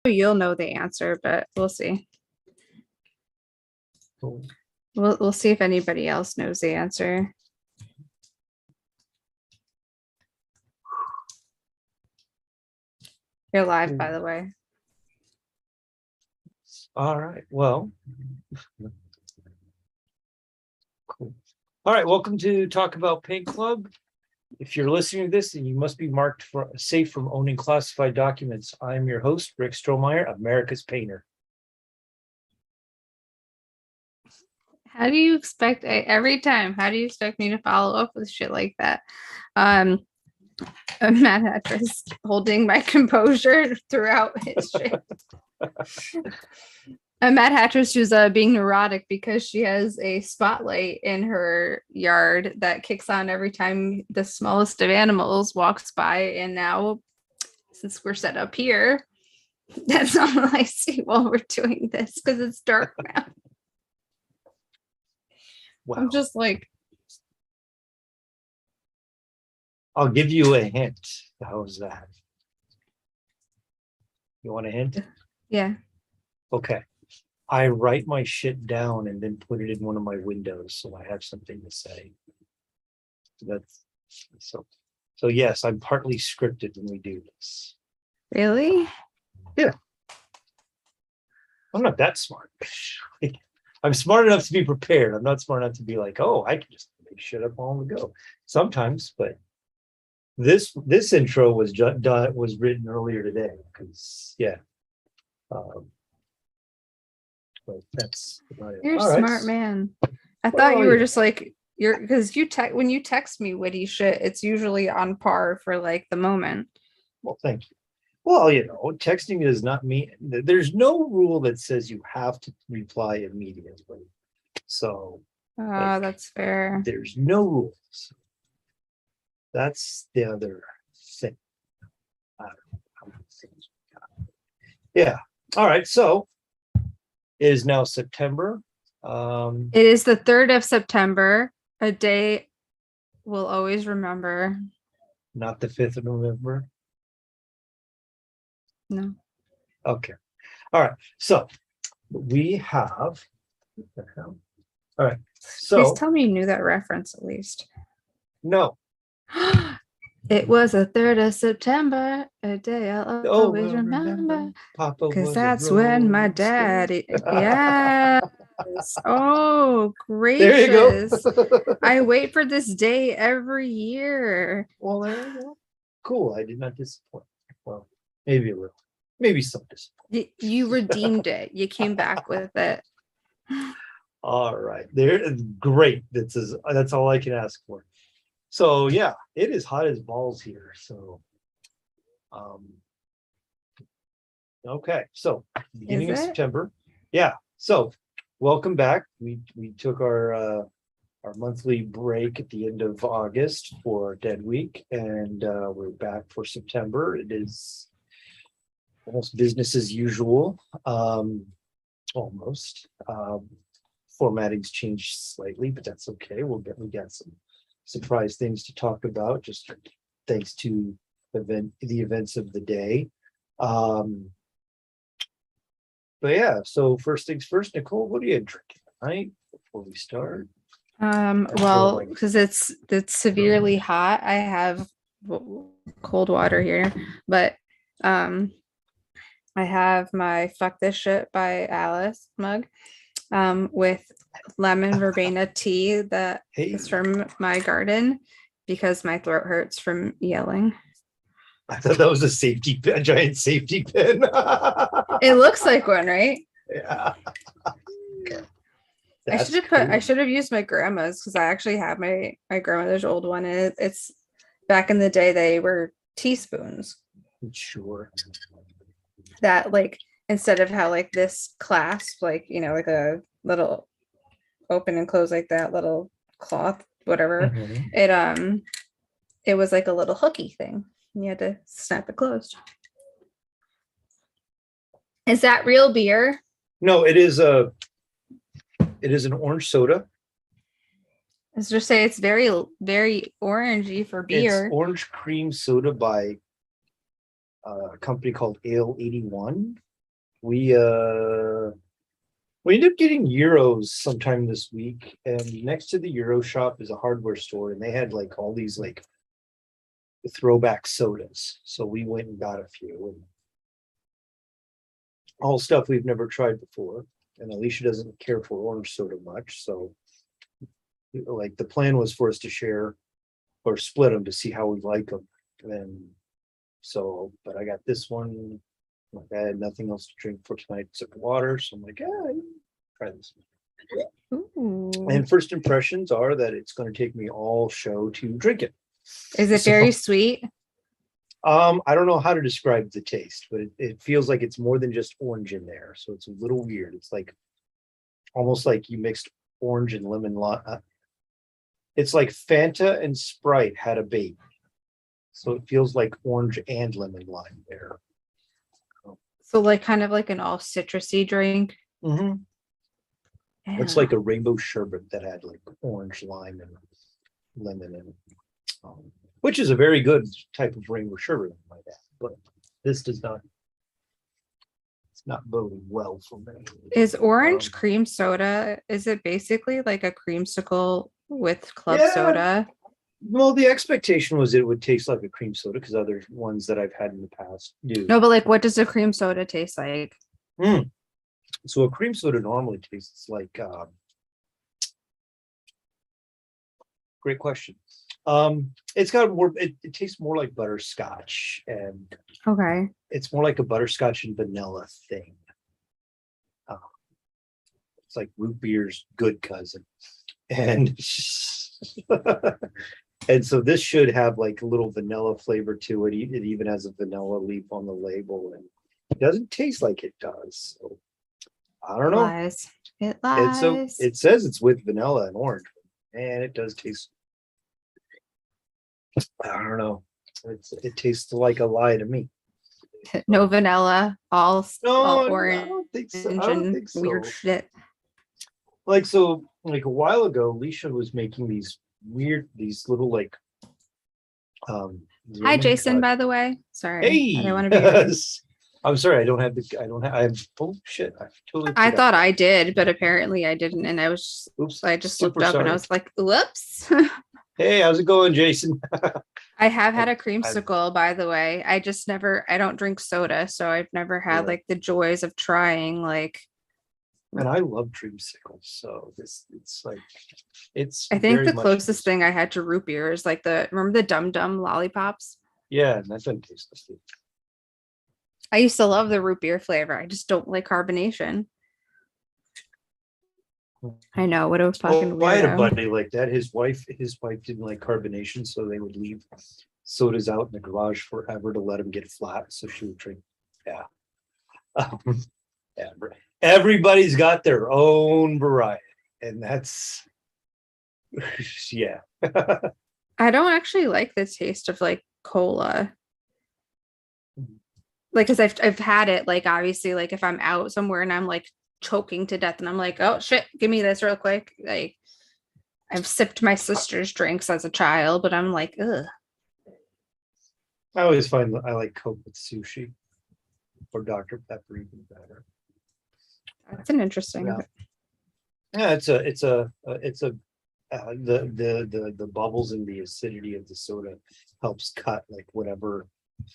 you'll know the answer, but we'll see. Cool. We'll see if anybody else knows the answer. You're live, by the way. All right. Well, cool. All right. Welcome to Talk About Paint Club. If you're listening to this, then you must be marked for safe from owning classified documents. I'm your host, Rick Strohmeyer, America's Painter. How do you expect every time? How do you expect me to follow up with shit like that? Matt Hattress holding my composure throughout his shit. Matt Hattress who's being neurotic because she has a spotlight in her yard that kicks on every time the smallest of animals walks by. And now, since we're set up here, that's all I see while we're doing this because it's dark now. Wow. I'm just like, I'll give you a hint. How's that? You want a hint? yeah. Okay. I write my shit down and then put it in one of my windows so I have something to say. That's so yes, I'm partly scripted when we do this. Really? Yeah. I'm not that smart. I'm smart enough to be prepared. I'm not smart enough to be like, oh, I can just make shit up on the go. Sometimes, but this intro was written earlier today because yeah. But that's about it. You're a All right. smart man. I thought Well, you were yeah. just like because when you text me witty shit, it's usually on par for like the moment. Well, thank you. Well, texting does not mean there's no rule that says you have to reply immediately. So That's fair. there's no rules. That's the other thing. I don't know how many things we got. Yeah. All right. So it is now September. It is the 3rd of September, a day we'll always remember. Not the 5th of November. No. Okay. All right. So we have. All right. So Please tell me you knew that reference at least. no. It was the 3rd of September, a day I'll always remember. Papa, because that's when my daddy. Yes. Oh, There you gracious. go. I wait for this day every year. Well, there you go. Cool. I did not disappoint. Well, maybe a little. Maybe some disappointment. You redeemed it. You came back with it. All right. There. Great. That's all I can ask for. So yeah, it is hot as balls here. So okay. So beginning of September. Yeah. So welcome back. We took our monthly break at the end of August for Dead Week, and we're back for September. It is almost business as usual. Almost. Formatting's changed slightly, but that's okay. We got some surprise things to talk about, just thanks to the events of the day. But yeah, so first things first, Nicole, what are you drinking tonight before we start? Well, because it's severely hot, I have cold water here, but I have my Fuck This Shit by Alice mug with lemon verbena tea that is from my garden because my throat hurts from yelling. I thought that was a giant safety pin. It looks like one, right? Yeah. I should have used my grandma's because I actually have my grandmother's old one, and it's back in the day they were teaspoons. Sure. That like instead of how like this clasp, like like a little open and close like that little cloth, whatever. Mm-hmm. It was like a little hooky thing. And you had to snap it closed. Is that real beer? No, it is an orange soda. I was just say it's very, very orangey for beer. It's orange cream soda by a company called Ale 81. we ended up getting Euros sometime this week, and next to the Euro shop is a hardware store, and they had like all these like throwback sodas. So we went and got a few, and all stuff we've never tried before. And Alicia doesn't care for orange soda much, so like the plan was for us to share or split them to see how we like them. And so, but I got this one. Like I had nothing else to drink for tonight except water, so I'm like, try this. Ooh. And first impressions are that it's going to take me all show to drink it. Is it So- very sweet? I don't know how to describe the taste, but it feels like it's more than just orange in there. So it's a little weird. It's like almost like you mixed orange and lemon. It's like Fanta and Sprite had a baby. So it feels like orange and lemon lime there. So like kind of like an all citrusy drink. Mm-hmm. It's Yeah. like a rainbow sherbet that had like orange, lime, and lemon in it. Which is a very good type of rainbow sherbet, I might add, but this does not. It's not boding well for me. Is orange cream soda, is it basically like a creamsicle with club Yeah. soda? Well, the expectation was it would taste like a cream soda because other ones that I've had in the past do. No, but like what does a cream soda taste like? So a cream soda normally tastes like. Great question. It's got more. It tastes more like butterscotch, and Okay. it's more like a butterscotch and vanilla thing. It's like root beer's good cousin, and and so this should have like a little vanilla flavor to it. It even has a vanilla leaf on the label, and it doesn't taste like it does. So I don't know. Lies. It It's so lies. it says it's with vanilla and orange, and it does taste. I don't know. It tastes like a lie to me. No vanilla, all No, I orange don't think so. I don't and think so. weird shit. Like so, like a while ago, Alicia was making these little like. Hi, lemon Jason, cut- by the way. Sorry. I Hey, didn't want to be rude. yes. I'm sorry. I don't have. I have. Oh shit! I totally. I forgot. thought I did, but apparently I didn't. And I was Oops. I just super looked up and I sorry. was like, whoops. Hey, how's it going, Jason? I have had a creamsicle, by the way. I don't drink soda, so I've never had Yeah. like the joys of trying like And I love dreamsicles, so it's like it's. I think very the much closest thing I had to root beer is like remember the Dum Dum lollipops? Yeah, and that doesn't taste good. I used to love the root beer flavor. I just don't like carbonation. I know, what a fucking I had a weirdo. buddy like that. His wife didn't like carbonation, so they would leave sodas out in the garage forever to let him get flat, so she would drink. Yeah. Yeah. Everybody's got their own variety, and that's yeah. I don't actually like the taste of like cola. Like, because I've had it, like obviously, like if I'm out somewhere and I'm like choking to death and I'm like, oh shit, give me this real quick. Like I've sipped my sister's drinks as a child, but I'm like, ugh. I always find that I like Coke with sushi or Dr. Pepper even better. That's an interesting. Yeah. Yeah, the bubbles and the acidity of the soda helps cut like whatever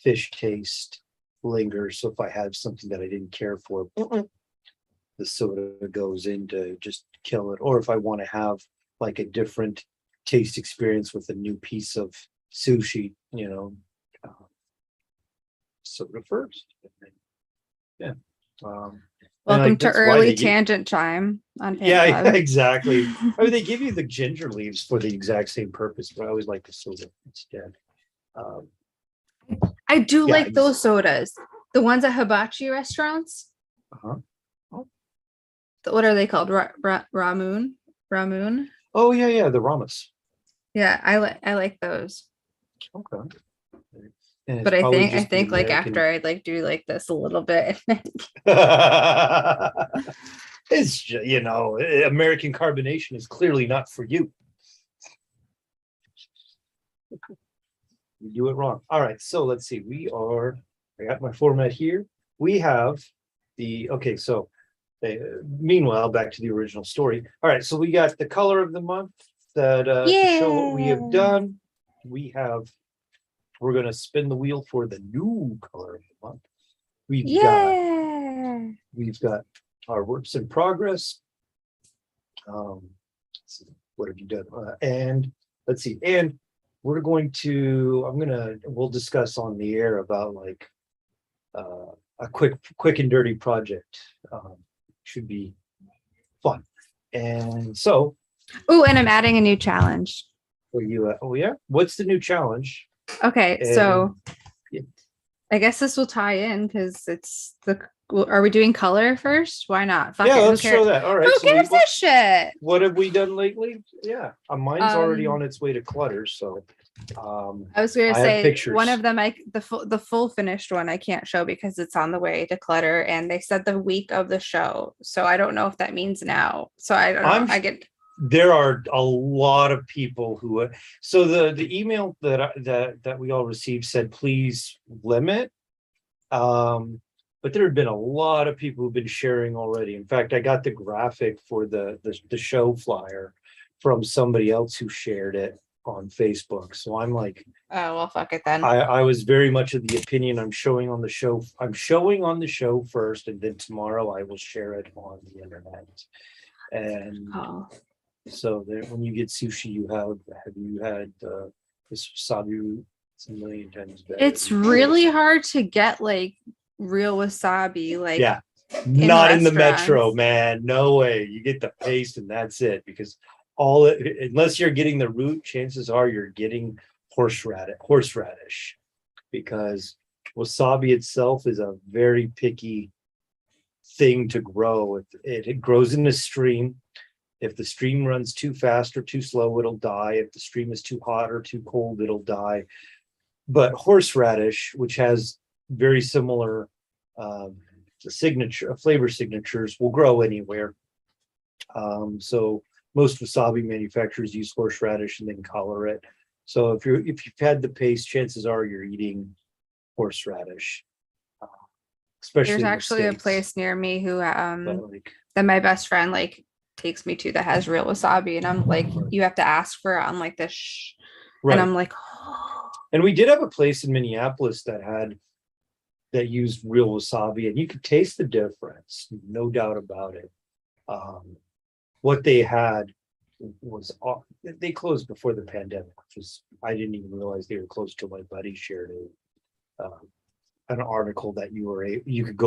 fish taste lingers. So if I have something that I didn't care for, the soda goes in to just kill it. Or if I want to have like a different taste experience with a new piece of sushi, soda first. Yeah. Welcome to that's why early they give- tangent time on Fan Yeah, Club. exactly. I mean, they give you the ginger leaves for the exact same purpose, but I always like the soda instead. I do Yeah, like those sodas. The ones at hibachi restaurants. uh-huh. What are they called? Ramoon? Ramoon? Oh yeah, the ramas. Yeah, I like those. Okay. And it's But I probably think just the like American- after I like do like this a little bit. It's American carbonation is clearly not for you. You do it wrong. All right, so let's see. I got my format here. We have Okay, so meanwhile, back to the original story. All right, so we got the color of the month that to show what we have Yeah. done. We're gonna spin the wheel for the new color of the month. We've got our works in progress. Let's see, what have you done? And let's see, and we'll discuss on the air about like a quick and dirty project. Should be fun. And so, Oh, and I'm adding a new challenge. oh yeah, what's the new challenge? Okay, And- so Yeah. I guess this will tie in because it's are we doing color first? Why not? Fuck Yeah, it. Who let's show cares? that. All right. Who so cares this shit? what have we done lately? Yeah, mine's already Um, on its way to clutter. So, I was gonna I have say pictures. one of them, the full finished one I can't show because it's on the way to clutter, and they said the week of the show, so I don't know if that means now. So I don't know. There are a lot of people who. So the email that we all received said please limit. But there have been a lot of people who've been sharing already. In fact, I got the graphic for the show flyer from somebody else who shared it on Facebook. So I'm like, oh well, fuck it then. I was very much of the opinion I'm showing on the show. I'm showing on the show first, and then tomorrow I will share it on the internet. And so there, when you get sushi, have you had this wasabi? It's a million times better. It's really hard to get like real wasabi, like yeah, not in the restaurants. metro, man. No way. You get the paste and that's it. Because unless you're getting the root, chances are you're getting horseradish. Because wasabi itself is a very picky thing to grow. It grows in a stream. If the stream runs too fast or too slow, it'll die. If the stream is too hot or too cold, it'll die. But horseradish, which has very similar flavor signatures, will grow anywhere. So most wasabi manufacturers use horseradish and then color it. So if you've had the paste, chances are you're eating horseradish. Especially there's actually a place near me who that my best friend like takes me to that has real wasabi, and I'm like, you have to ask for it on like this, right. And I'm like, and we did have a place in Minneapolis that used real wasabi, and you could taste the difference, no doubt about it. What they had was they closed before the pandemic, which is I didn't even realize they were closed till my buddy shared an article that you could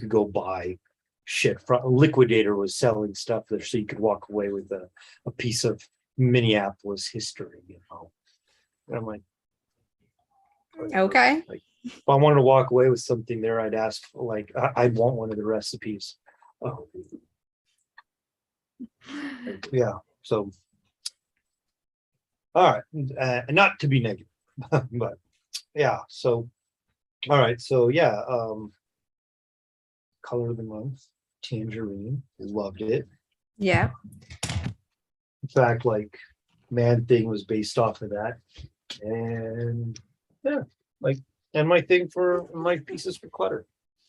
go buy shit from Liquidator was selling stuff there, so you could walk away with a piece of Minneapolis history, And I'm like, okay. Like, if I wanted to walk away with something there, I'd ask for I'd want one of the recipes. Oh. Yeah. So, all right, not to be negative, but yeah. So, all right. So yeah. Color of the month, tangerine. Loved it. Yeah. In fact, like Man Thing was based off of that, and yeah, and my thing for my pieces for clutter.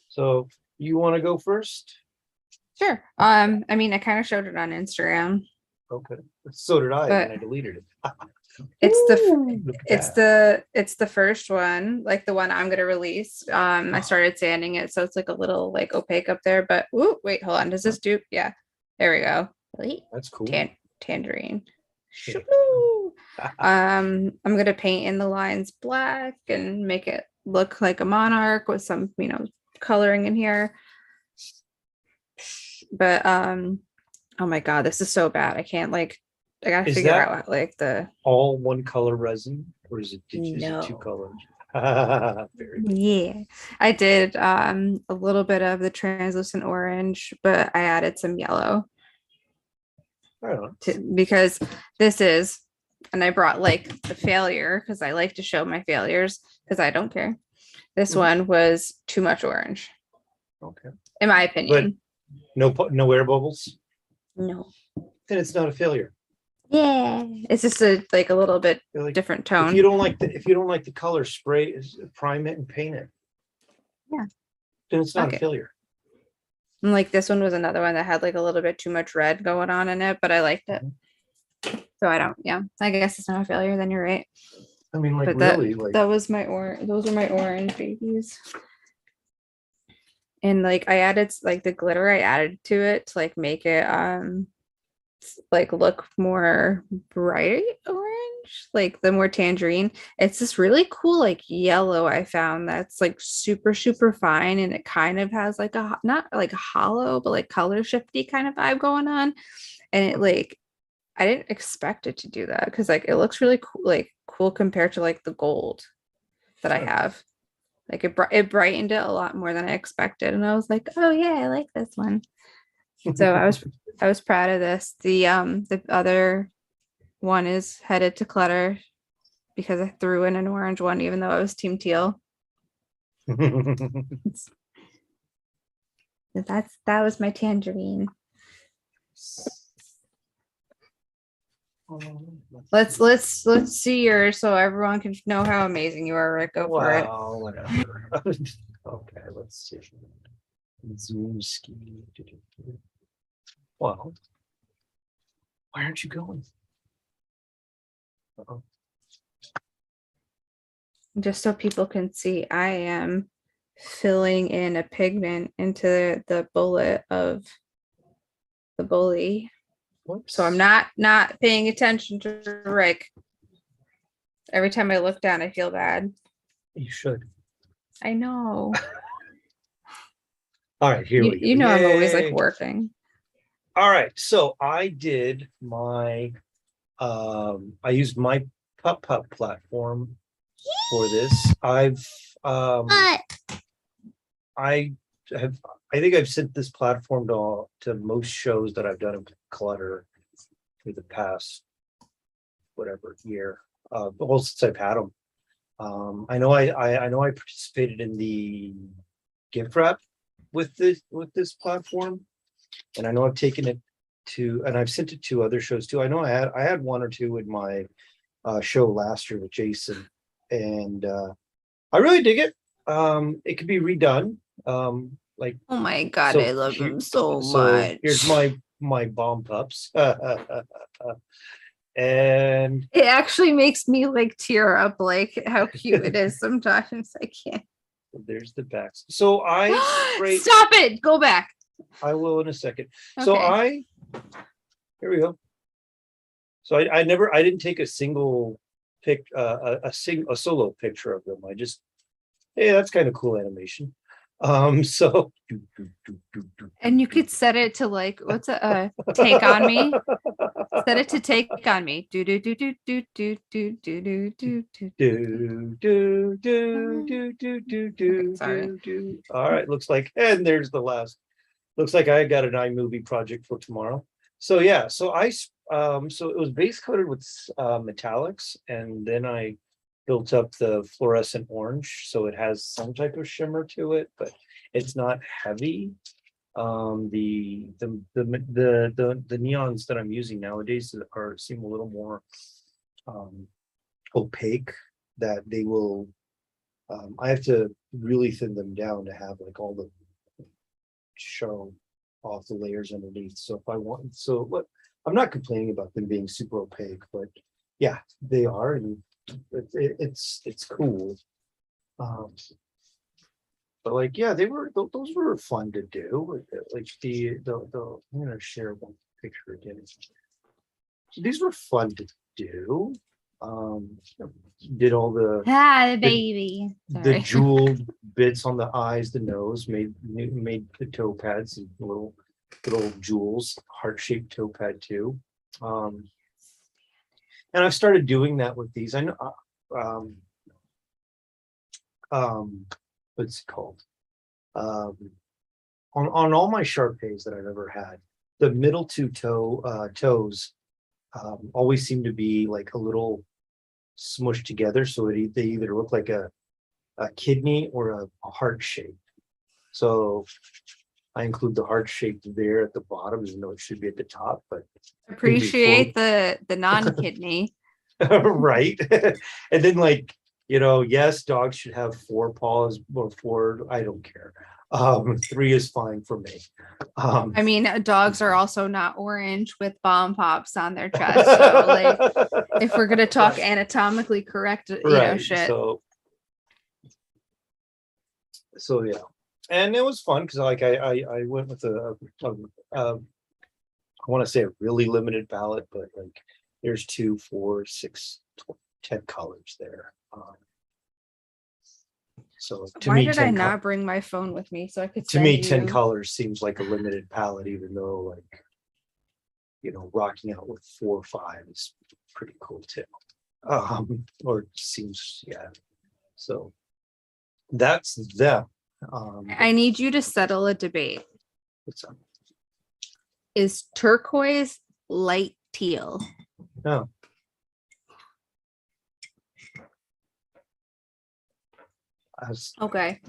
So you want to go first? Sure. I mean, I kind of showed it on Instagram. Okay. So did I, and I deleted it. It's the first one, like the one I'm gonna release. I started sanding it, so it's like a little like opaque up there. But wait, hold on. Does this do? Yeah, there we go. That's cool. Tangerine. Yeah. I'm gonna paint in the lines black and make it look like a monarch with some, coloring in here. But oh my god, this is so bad. I can't I gotta figure out the all one color resin, or is it No. two colors? Yeah, I did a little bit of the translucent orange, but I added some yellow because this is, and I brought the failure because I like to show my failures because I don't care. This one was too much orange. Okay. In my opinion. But no air bubbles? No. Then it's not a failure. Yeah. It's just a little bit different tone. If you don't like the color, prime it and paint it. Yeah. Then it's not a failure. And like this one was another one that had like a little bit too much red going on in it, but I liked it. So I don't, yeah, I guess it's not a failure, then you're right. I mean, like But that really, like that was my orange, those are my orange babies. And like I added like the glitter I added to it to like make it like look more bright orange, like the more tangerine. It's this really cool like yellow I found that's like super super fine, and it kind of has like a not like a hollow but like color shifty kind of vibe going on. And it like I didn't expect it to do that because like it looks really cool, like cool compared to like the gold that I have. Like it brightened it a lot more than I expected, and I was like, oh yeah, I like this one. So I was proud of this. The other one is headed to clutter because I threw in an orange one, even though I was team teal. That was my tangerine. Let's see yours so everyone can know how amazing you are, Rick. Go for it. Wow, whatever. Okay, let's see. Zoom ski. Well, why aren't you going? Uh-oh. Just so people can see, I am filling in a pigment into the bullet of the bully. Whoops. So I'm not paying attention to Rick. Every time I look down, I feel bad. You should. I know. All right, here we go. You know, I'm always like Yay. working. All right, so I did my I used my Pup platform for this. I think I've sent this platform to most shows that I've done in Clutter for the past whatever year, well since I've had them. I know I know I participated in the gift wrap with this platform, and I know I've taken it to, and I've sent it to other shows too. I know I had one or two in my show last year with Jason, and I really dig it. It could be redone. Like, Oh my god, so I love him so so much. here's my bomb pups. And it actually makes me like tear up, like how cute it is sometimes. I can't. there's the backs. So I sprayed. Stop it. Go back. I will in a second. So Okay. here we go. So I didn't take a single pic, a solo picture of them. I just, hey, that's kind of cool animation. So And you could set it to like, what's a take on me? Set it to take on me. Do do do do do do do do do do do do. Sorry. All right, looks like, and there's the last. Looks like I got an iMovie project for tomorrow. So yeah, so so it was base coated with metallics, and then I built up the fluorescent orange, so it has some type of shimmer to it, but it's not heavy. The neons that I'm using nowadays seem a little more opaque, that they will I have to really thin them down to have like all the show off the layers underneath. So if I want, so what, I'm not complaining about them being super opaque, but yeah, they are, and it's cool. But like, yeah, those were fun to do. Like the I'm gonna share one picture again. So these were fun to do. Did all the baby. the jeweled bits on the eyes, the nose, made the toe pads and little jewels, heart-shaped toe pad too. And I've started doing that with these. I know what's it called? On all my Shar-Peis that I've ever had, the middle two toes always seem to be like a little smushed together, so they either look like a kidney or a heart shape. So I include the heart shape there at the bottom, even though it should be at the top. But appreciate the non-kidney. Right. And then, like, yes, dogs should have 4 paws or 4. I don't care. 3 is fine for me. I mean, dogs are also not orange with bomb pops on their chest. So, like, if we're gonna talk anatomically correct, shit. So yeah, and it was fun because like I went with I want to say a really limited palette, but like there's 2, 4, 6, 10 colors there. So to Why me, did I not bring my phone with me so I could? To me, 10 colors seems like a limited palette, even though like rocking out with 4 or 5 is pretty cool too. Or seems So that's them. I need you to settle a debate. What's up? Is turquoise light teal? No. Okay.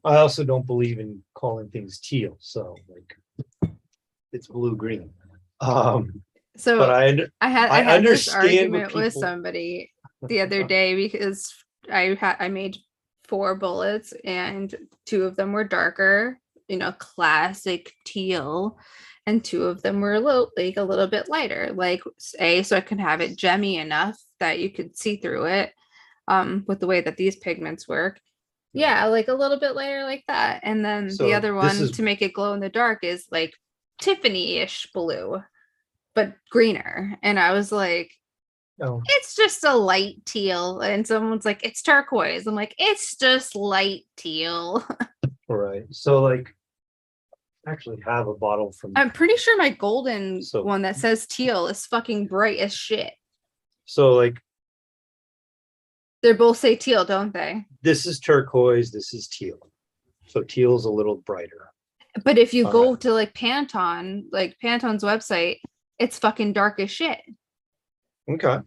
I also don't believe in calling things teal, so like it's blue green. So but I had this argument people... with somebody the other day because I made 4 bullets and 2 of them were darker, classic teal, and 2 of them were a little bit lighter, like so I can have it gemmy enough that you could see through it, with the way that these pigments work. Yeah, like a little bit lighter like that. And then the other one to make it glow in the dark is like Tiffany-ish blue, but greener. And I was like, it's just a light teal. And someone's like, it's turquoise. I'm like, it's just light teal. Right. So like I actually have a bottle from... I'm pretty sure my golden one that says teal is fucking bright as shit. So like they both say teal, don't they? This is turquoise, this is teal. So teal is a little brighter. But if you go to like Pantone, like Pantone's website, it's fucking dark as shit. Okay.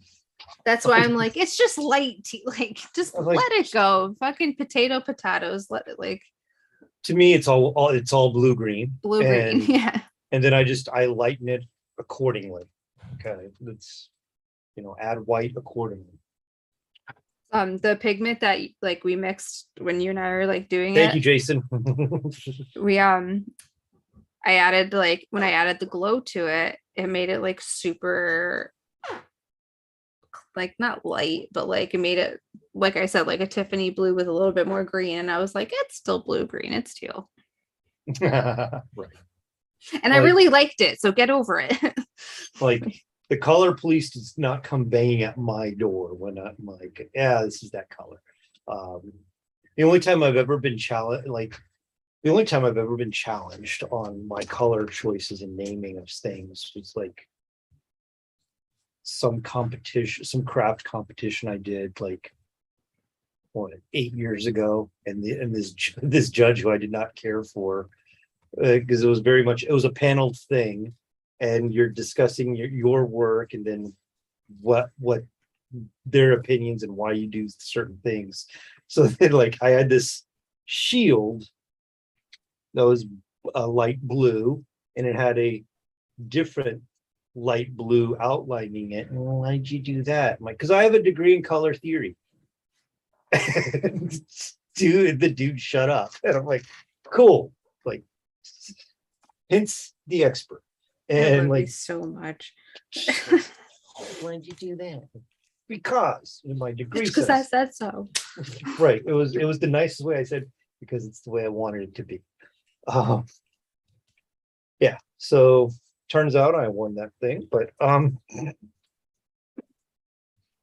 That's why I'm like, it's just light teal. Like, just let it go. Fucking potatoes. Let it like. To me, it's all blue green. Blue green, yeah. And then I lighten it accordingly. Okay, it's add white accordingly. The pigment that like we mixed when you and I were like doing Thank you, Jason. I added like when I added the glow to it, it made it like super, like not light, but like it made it, like I said, like a Tiffany blue with a little bit more green. And I was like, it's still blue green, it's teal. Right. And I really liked it, so get over it. Like the color police does not come banging at my door when I'm like, yeah, this is that color. The only time I've ever been challenged, on my color choices and naming of things was like some competition, some craft competition I did like 8 years ago, and this judge who I did not care for, because it was a paneled thing, and you're discussing your work and then what their opinions and why you do certain things. So then like I had this shield that was a light blue and it had a different light blue outlining it. And why'd you do that? I'm like, because I have a degree in color theory. The dude shut up. And I'm like, cool. Like, hence the expert. And like so much. Why'd you do that? Because in my degree, because I said so. Right. It was the nicest way I said, because it's the way I wanted it to be. Yeah. So turns out I won that thing, but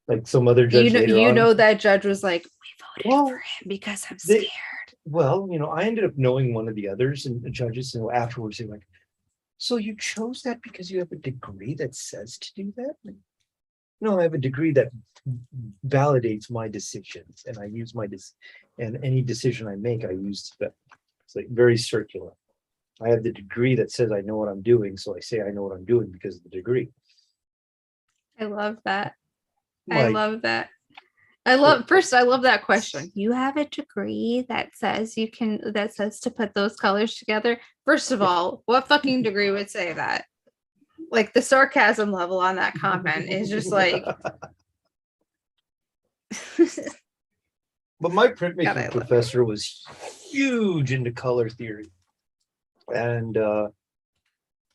like some other judge that judge was like, we voted for him because I'm scared. I ended up knowing one of the others and the judges, and afterwards they were like, so you chose that because you have a degree that says to do that? Like, no, I have a degree that validates my decisions, and I use and any decision I make, I use that. It's like very circular. I have the degree that says I know what I'm doing, so I say I know what I'm doing because of the degree. I love that. I love that. I love that question. You have a degree that says to put those colors together. First of all, what fucking degree would say that? Like the sarcasm level on that comment is just like but my God, I printmaking love professor was huge into color theory. And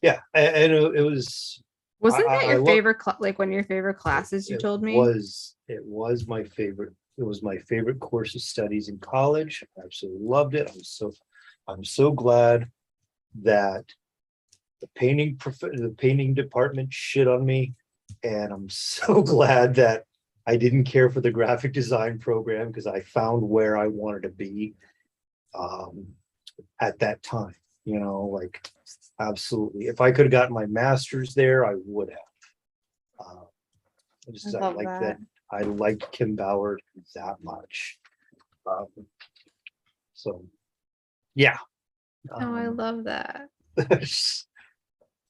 yeah, and it was Wasn't that I your love favorite like one of your favorite classes you told me? it was my favorite. It was my favorite course of studies in college. I absolutely loved it. I'm so glad that the painting department shit on me, and I'm so glad that I didn't care for the graphic design program because I found where I wanted to be um, at that time. You know, like absolutely. If I could have gotten my master's there, I would have. I love like that. I liked Kim Ballard that much. Um, so yeah. Oh, I love that.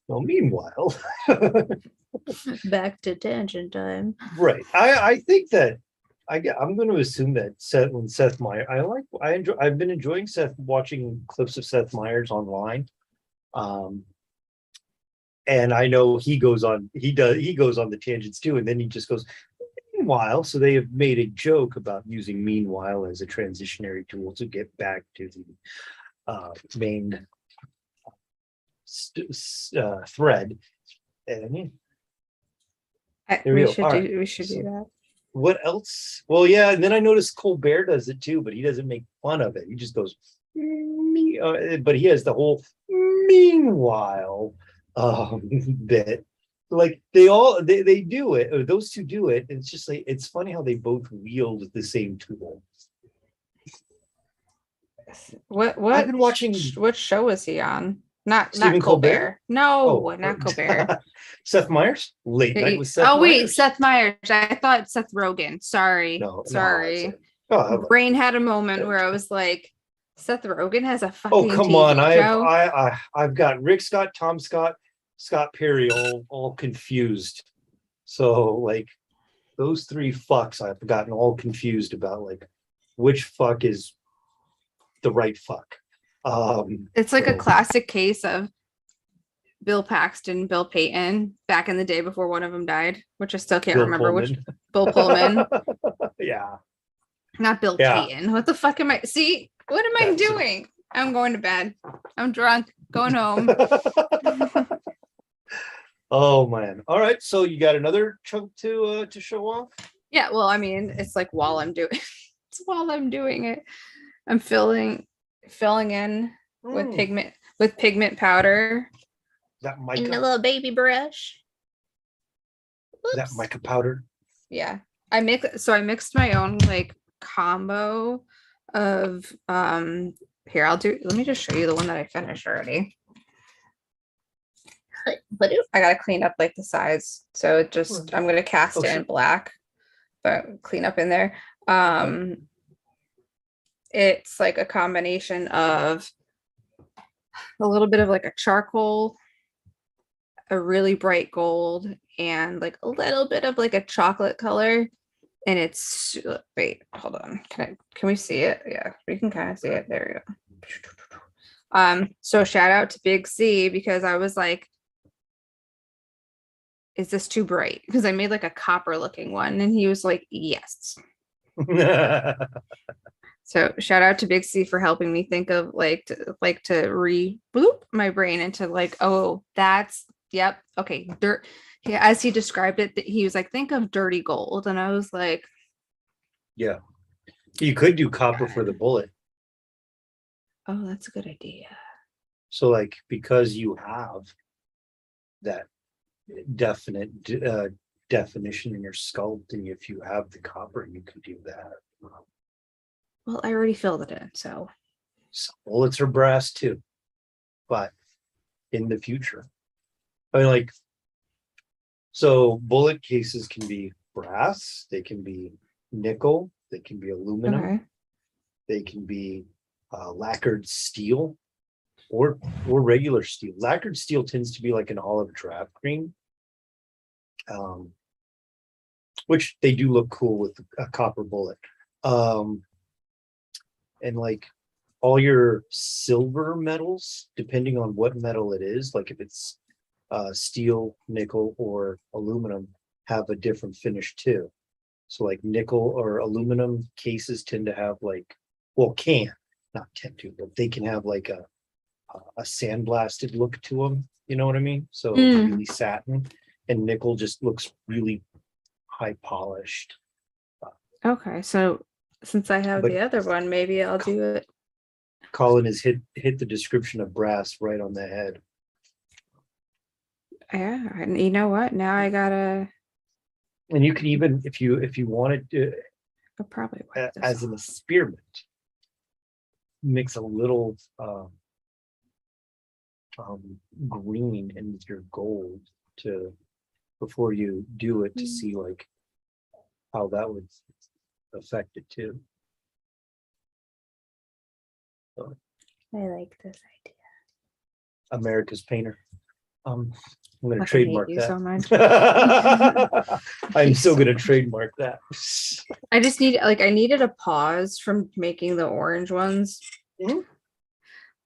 Well, meanwhile, Back to tangent time. right. I think that I'm going to assume that Seth Meyers, I've been enjoying watching clips of Seth Meyers online. Um, and I know he goes on the tangents too, and then he just goes, meanwhile, so they have made a joke about using meanwhile as a transitionary tool to get back to the main thread. And there we We go. should All do right. we should do So that. what else? Well, yeah, and then I noticed Colbert does it too, but he doesn't make fun of it. He just goes, but he has the whole meanwhile bit. Like they do it, or those two do it. And it's just like it's funny how they both wield the same tool. I've been watching What show was he on? Not Stephen Colbert. No, Oh, not Colbert. Seth Meyers, Late Night with Seth Oh wait, Meyers. Seth Meyers. I thought Seth Rogen. Sorry. No, Sorry. oh, Brain had a moment where I was like, Seth Rogen has a oh, fucking come TV on! show. I've got Rick Scott, Tom Scott, Scott Perry all confused. So like those three fucks, I've gotten all confused about like which fuck is the right fuck. It's like a classic case of Bill Paxton, Bill Payton back in the day before one of them died, which I still can't Bill remember Pullman. which. Bill Pullman. Yeah. Not Bill Yeah. Payton. What the fuck am I? See, what am I doing? I'm going to bed. I'm drunk. Going home. Oh man. All right. So you got another chunk to show off? Yeah, well, I mean, it's like while I'm doing it's while I'm doing it. I'm filling in with pigment powder. That And mica. a little baby brush. Oops. That mica powder. Yeah. I mixed my own like combo of here let me just show you the one that I finished already. But I gotta clean up like the sides. So it just I'm gonna cast it in black, but clean up in there. It's like a combination of a little bit of like a charcoal, a really bright gold, and like a little bit of like a chocolate color. And it's wait, hold on. Can we see it? Yeah, we can kind of see it. There we go. So shout out to Big C because I was like, is this too bright? Because I made like a copper looking one, and he was like, yes. So shout out to Big C for helping me think of to re-bloop my brain into like, oh, that's yep, okay, dirt. Yeah, as he described it, he was like, think of dirty gold, and I was like, yeah, you could do copper for the bullet. Oh, that's a good idea. So like because you have that definite definition in your sculpting, if you have the copper, you could do that. Well, I already filled it in, so some bullets are brass too, but in the future, I mean, like, so bullet cases can be brass, they can be nickel, they can be aluminum, they can be lacquered steel or regular steel. Lacquered steel tends to be like an olive drab green, which they do look cool with a copper bullet. And like all your silver metals, depending on what metal it is, like if it's steel, nickel, or aluminum, have a different finish too. So like nickel or aluminum cases tend to have like, well, not tend to, but they can have like a sandblasted look to them. You know what I mean? So really satin, and nickel just looks really high polished. Okay, so since I have But- the other one, maybe I'll do it. Colin has hit the description of brass right on the head. Yeah, and you know what? Now I gotta. And you can even, if you wanted to, I'll probably wipe this as an off. experiment, mix a little green in with your gold to before you do it to see like how that would affect it too. So, I like this idea. America's painter. I'm gonna Fucking hate trademark you that. so much. I'm still gonna trademark that. I just need I needed a pause from making the orange ones. Mhm.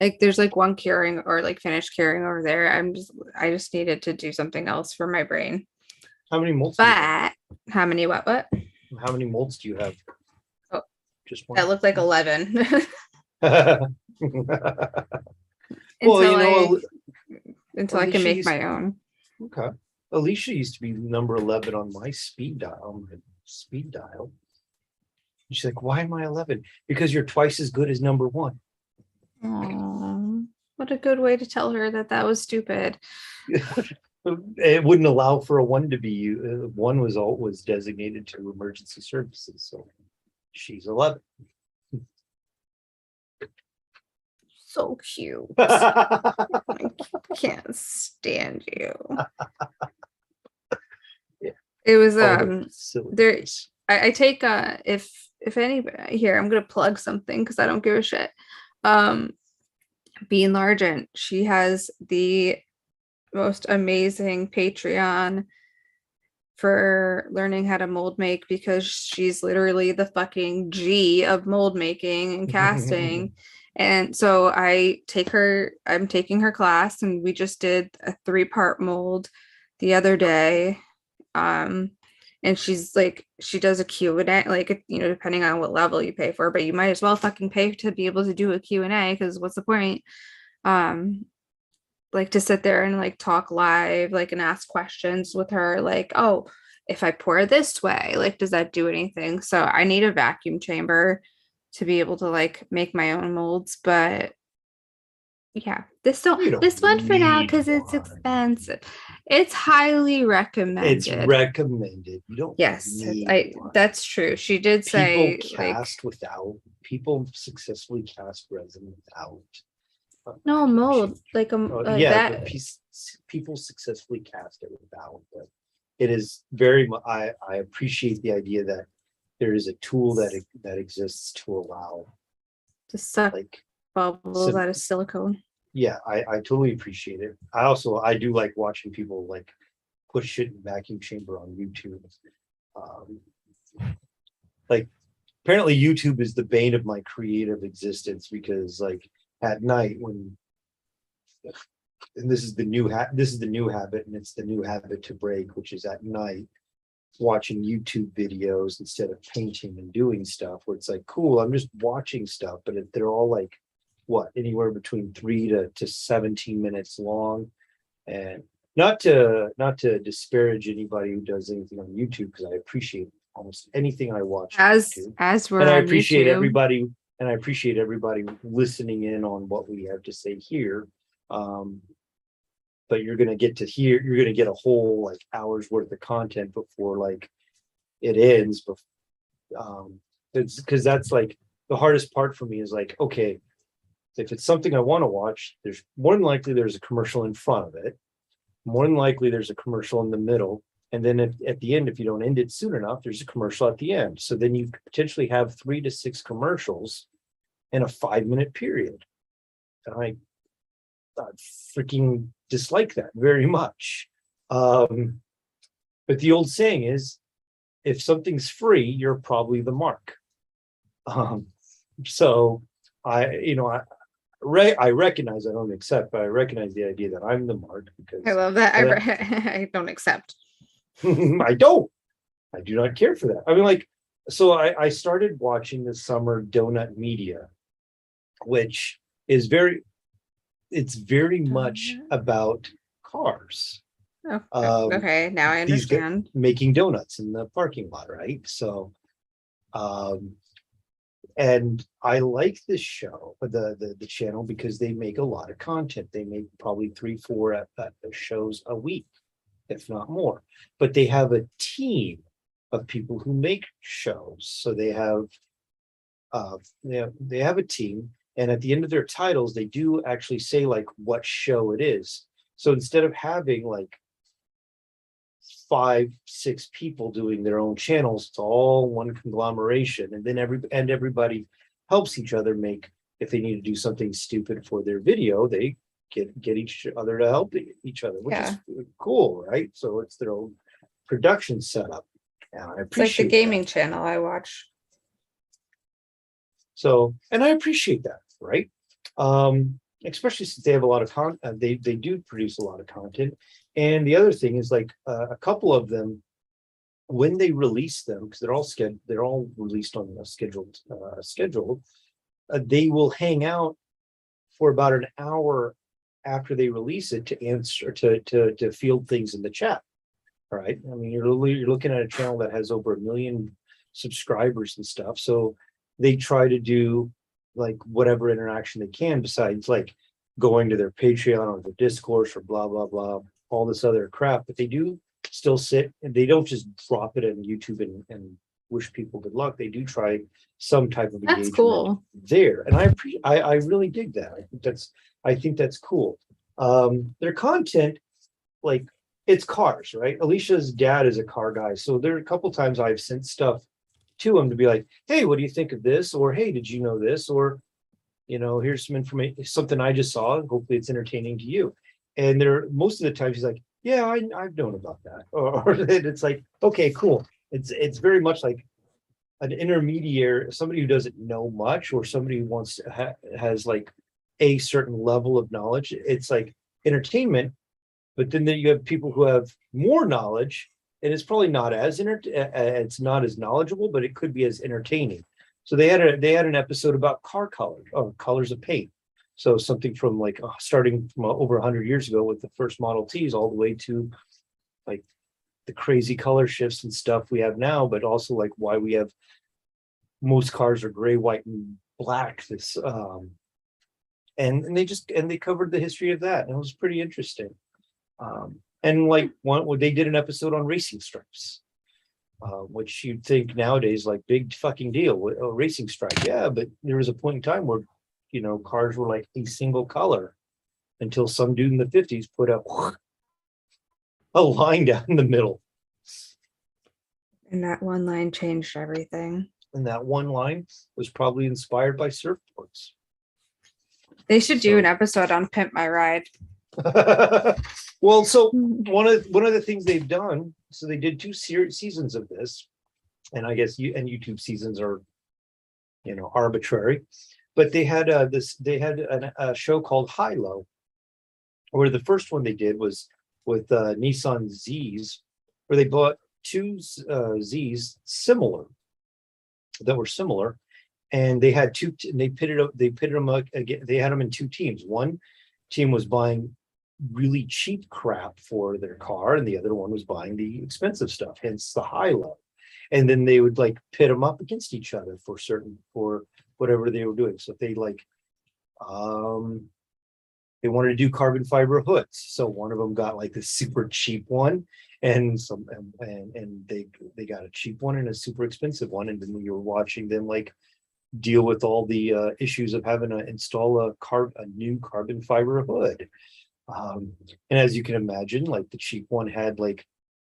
Like there's like one curing or like finished curing over there. I just needed to do something else for my brain. How many molds? Do you have? But how many what? How many molds do you have? Oh, just one. That looked like 11. Well, until I can Alicia make used- my own. Okay. Alicia used to be number 11 on my speed dial. She's like, why am I 11? Because you're twice as good as number 1. Aw, what a good way to tell her that was stupid. It wouldn't allow for a 1 to be 1 was designated to emergency services, so she's 11. So cute. I can't stand you. Yeah. It was Silly there- face. I take if anybody here, I'm gonna plug something because I don't give a shit. Bean Largent, she has the most amazing Patreon for learning how to mold make because she's literally the fucking G of mold making and casting. And so I'm taking her class, and we just did a 3-part mold the other day. And she's like, she does a Q&A, like, you know, depending on what level you pay for, but you might as well fucking pay to be able to do a Q&A, because what's the point? Like to sit there and like talk live, like, and ask questions with her, like, oh, if I pour this way, like, does that do anything? So I need a vacuum chamber to be able to like make my own molds, but yeah, this You don't one for now need because it's one. expensive. It's highly recommended. It's recommended. You don't. Yes, need one. that's true. She did say people successfully cast resin without. no mold, like but people successfully cast it without. But it is very. I appreciate the idea that there is a tool that exists to allow to suck like bubbles out of silicone. Yeah, I totally appreciate it. I do like watching people like put shit in vacuum chamber on YouTube. Like apparently YouTube is the bane of my creative existence, because like at night when, and this is the new habit, and it's the new habit to break, which is at night watching YouTube videos instead of painting and doing stuff, where it's like, cool, I'm just watching stuff, but they're all like anywhere between 3 to 17 minutes long. And not to disparage anybody who does anything on YouTube, because I appreciate almost anything I watch on YouTube. As we're And I on appreciate YouTube. everybody listening in on what we have to say here. But you're gonna get a whole like hour's worth of content before like it ends. It's because that's like the hardest part for me is like, okay, if it's something I want to watch, there's more than likely there's a commercial in front of it. More than likely there's a commercial in the middle. And then at the end, if you don't end it soon enough, there's a commercial at the end. So then you potentially have 3 to 6 commercials in a 5-minute period. And I freaking dislike that very much. But the old saying is, if something's free, you're probably the mark. So I recognize, I don't accept, but I recognize the idea that I'm the mark, because I love that. I don't accept. I don't. I do not care for that. I mean, like, so I started watching this summer Donut Media, which is it's very much about cars. Okay. Um, Okay, now I these understand. making donuts in the parking lot, right? So, and I like this show, the channel, because they make a lot of content. They make probably 3-4 shows a week, if not more. But they have a team of people who make shows. So they have a team, and at the end of their titles, they do actually say like what show it is. So instead of having like 5-6 people doing their own channels, it's all one conglomeration, and then everybody helps each other make. If they need to do something stupid for their video, they get each other to help each other, which is cool, right? So it's their own production setup, and I It's like the appreciate gaming that. channel I watch. So, and I appreciate that, right? Especially since they have a lot of content, they do produce a lot of content. And the other thing is like a couple of them, when they release them, because they're all released on a schedule, they will hang out for about an hour after they release it to answer to field things in the chat. All right. I mean, you're looking at a channel that has over 1 million subscribers and stuff. So they try to do like whatever interaction they can besides like going to their Patreon or their Discourse or blah, blah, blah, all this other crap. But they do still sit, and they don't just drop it on YouTube and wish people good luck. They do try some type of That's engagement cool. there. And I really dig that. I think that's cool. Their content, like, it's cars, right? Alicia's dad is a car guy. So there are a couple times I've sent stuff to him to be like, hey, what do you think of this? Or hey, did you know this? Or, here's some information, something I just saw. Hopefully it's entertaining to you. And most of the times he's like, yeah, I've known about that. Or it's like, okay, cool. It's very much like an intermediary, somebody who doesn't know much, or somebody who wants to has like a certain level of knowledge. It's like entertainment, but then you have people who have more knowledge, and it's probably not it's not as knowledgeable, but it could be as entertaining. So they had an episode about car colors, or colors of paint. So something from like starting from over 100 years ago with the first Model Ts, all the way to like the crazy color shifts and stuff we have now, but also like why we have most cars are gray, white, and black. And they covered the history of that, and it was pretty interesting. And like they did an episode on racing stripes, which you'd think nowadays like big fucking deal with a racing stripe. Yeah, but there was a point in time where cars were like a single color until some dude in the 50s put a line down in the middle. And that one line changed everything. And that one line was probably inspired by surfboards. They should do an episode on Pimp My Ride. Well, so one of the things they've done, so they did 2 seasons of this, and I guess YouTube seasons are arbitrary, but they had a show called High Low, where the first one they did was with Nissan Zs, where they bought 2 Zs that were similar, and they had they pitted them again. They had them in 2 teams. One team was buying really cheap crap for their car, and the other one was buying the expensive stuff, hence the High Low. And then they would like pit them up against each other for whatever they were doing. So if they like they wanted to do carbon fiber hoods, so one of them got like the super cheap one, and they got a cheap one and a super expensive one, and then you were watching them like deal with all the issues of having to install a new carbon fiber hood. And as you can imagine, like the cheap one had like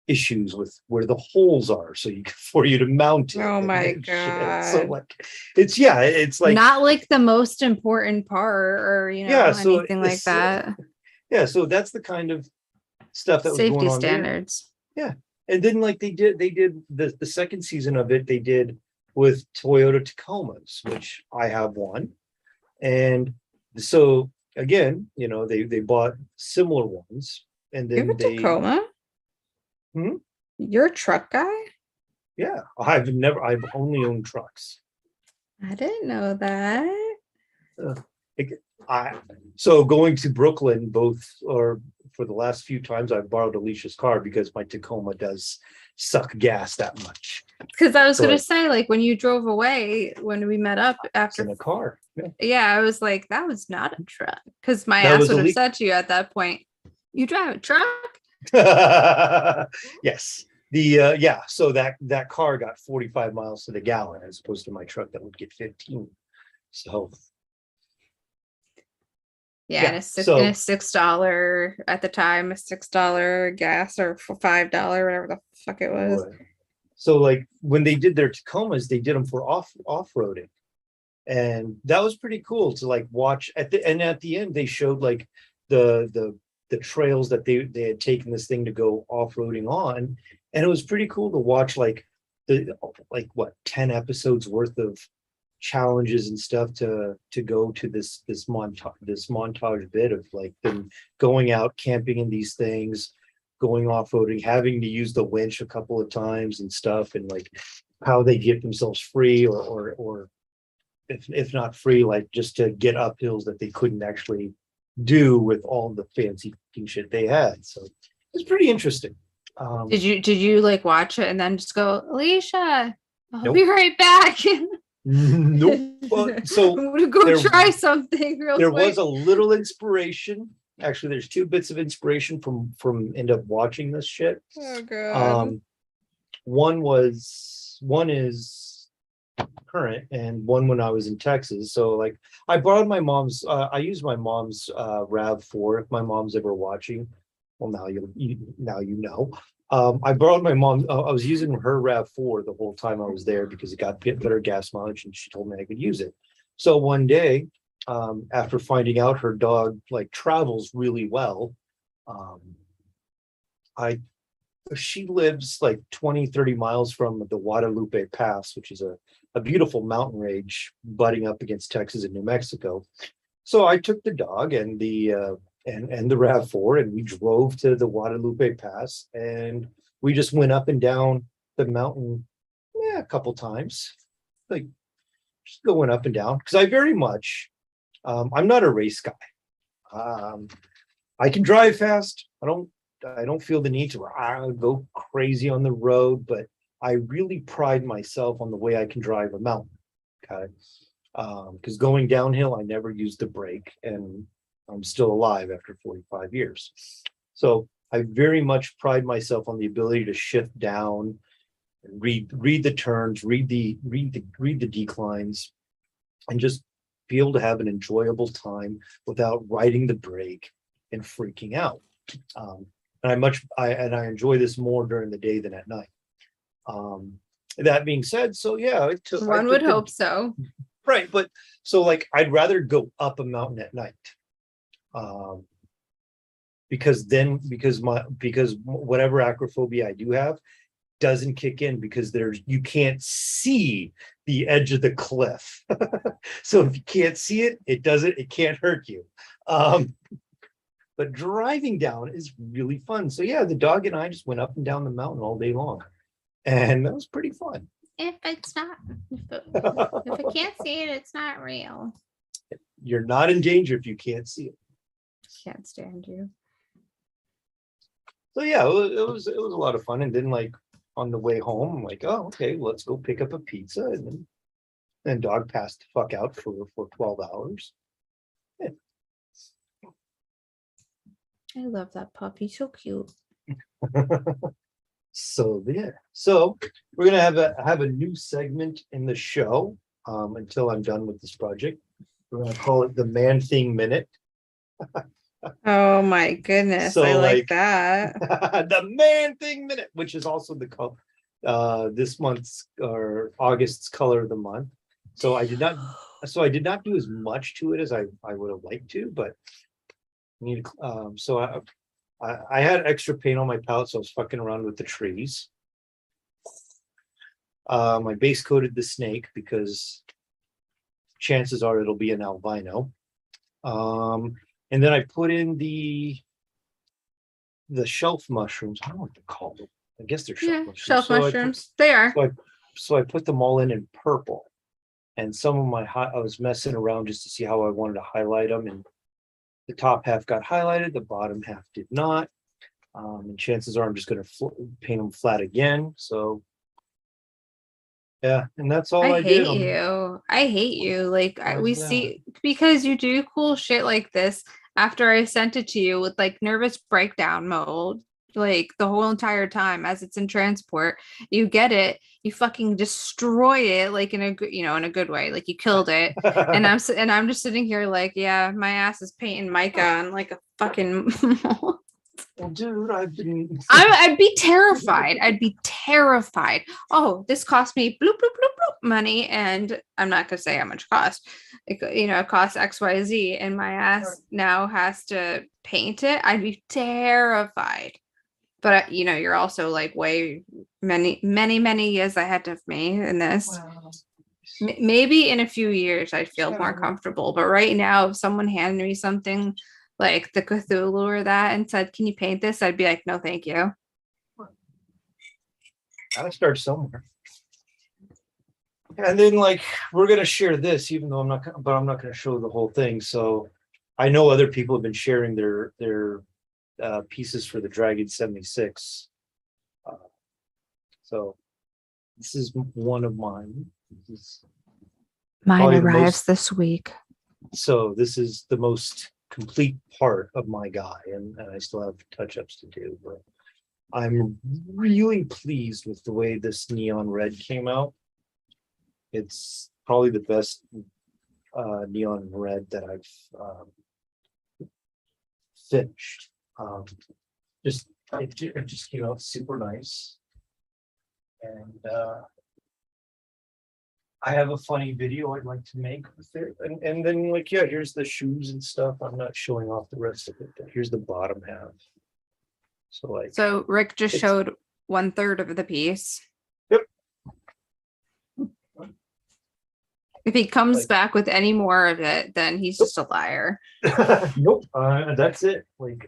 issues with where the holes are, so for you to mount it. Oh my god! So like, it's like not like the most important part, or anything like that. Yeah, so that's the kind of stuff that safety was going on standards. There. Yeah, and then like they did the second season of it. They did with Toyota Tacomas, which I have one, and so again, they bought similar ones, and then you have a Tacoma? You're a truck guy? Yeah, I've only owned trucks. I didn't know that. So going to Brooklyn, both or for the last few times I've borrowed Alicia's car because my Tacoma does suck gas that much. Because I was So gonna say, like, when you drove away when we met up it's after, in a car. yeah, I was like, that was not a truck. Because my That ass was would have Ali- said to you at that point, you drive a truck? Yes. So that car got 45 miles to the gallon as opposed to my truck that would get 15. So Yeah, yeah, and so a $6 at the time, a $6 gas or for $5, whatever the fuck it was. right. So like when they did their Tacomas, they did them for off-roading. And that was pretty cool to like watch at the end they showed like the trails that they had taken this thing to go off-roading on. And it was pretty cool to watch like the like what 10 episodes worth of challenges and stuff to go to this montage bit of like them going out camping in these things, going off-roading, having to use the winch a couple of times and stuff, and like how they get themselves free or if not free, like just to get up hills that they couldn't actually do with all the fancy shit they had. So it's pretty interesting. Did you like watch it and then just go, Alicia, I'll Nope. be right back. Nope. So I'm gonna go try something real there quick. was a little inspiration. Actually, there's two bits of inspiration from end up watching this shit. Oh god. One is current and one when I was in Texas. So like I borrowed my mom's I used my mom's RAV4 if my mom's ever watching. Well, now you know. I borrowed my mom. I was using her RAV4 the whole time I was there because it got better gas mileage, and she told me I could use it. So one day, after finding out her dog like travels really well, um, I she lives like 20-30 miles from the Guadalupe Pass, which is a beautiful mountain range butting up against Texas and New Mexico. So I took the dog and the RAV4 and we drove to the Guadalupe Pass and we just went up and down the mountain a couple times, like just going up and down because I very much I'm not a race guy. I can drive fast. I don't feel the need to go crazy on the road, but I really pride myself on the way I can drive a mountain. Okay. Because going downhill, I never used the brake and I'm still alive after 45 years. So I very much pride myself on the ability to shift down, and read the turns, read the declines, and just be able to have an enjoyable time without riding the brake and freaking out. And I enjoy this more during the day than at night. That being said, so yeah, One would hope so. Right, but so like I'd rather go up a mountain at night. Because whatever acrophobia I do have doesn't kick in because you can't see the edge of the cliff. So if you can't see it, it can't hurt you. But driving down is really fun. So yeah, the dog and I just went up and down the mountain all day long. And that was pretty fun. If I can't see it, it's not real. You're not in danger if you can't see it. Can't stand you. So yeah, it was a lot of fun. And then like on the way home, I'm like, oh, okay, let's go pick up a pizza. And then dog passed the fuck out for 12 hours. Yeah. I love that puppy. So cute. So yeah, so we're gonna have a new segment in the show until I'm done with this project. We're gonna call it the Man Thing Minute. Oh my goodness, So I like that. The Man Thing Minute, which is also this month's or August's color of the month. So I did not do as much to it as I would have liked to, but I had extra paint on my palette, so I was fucking around with the trees. I base coated the snake because chances are it'll be an albino. And then I put in the shelf mushrooms. I don't know what they're called. I guess they're Yeah, mushrooms. shelf So mushrooms. They are. I put them all in purple. And some of I was messing around just to see how I wanted to highlight them. And the top half got highlighted, the bottom half did not. And chances are I'm just going to paint them flat again. So yeah, and that's all I did. I hate you. Like we that? see because you do cool shit like this after I sent it to you with like nervous breakdown mode, like the whole entire time as it's in transport. You get it, you fucking destroy it like in a good, in a good way. Like you killed it. And I'm just sitting here like, yeah, my ass is painting mica on like a fucking Well, dude, I'd be terrified. I'd be terrified. Oh, this cost me bloop, bloop, bloop, bloop money. And I'm not going to say how much it cost. It costs XYZ and my ass now has to paint it. I'd be terrified. But, you're also like way many, many, many years ahead of me in this. Wow. Maybe in a few years I'd feel more comfortable. But right now, if someone handed me something like the Cthulhu or that and said, "Can you paint this?" I'd be like, "No, thank you." Gotta start somewhere. And then we're gonna share this, even though I'm not gonna show the whole thing. So I know other people have been sharing their pieces for the Dragon 76. So this is one of mine. Mine arrives this week. So this is the most complete part of my guy, and I still have touch-ups to do, but I'm really pleased with the way this neon red came out. It's probably the best neon red that I've finished. It just came out super nice, and I have a funny video I'd like to make with it. And then here's the shoes and stuff. I'm not showing off the rest of it, but here's the bottom half. So Rick just showed 1/3 of the piece. Yep. If he comes back with any more of it, then he's just a liar. Nope. That's it.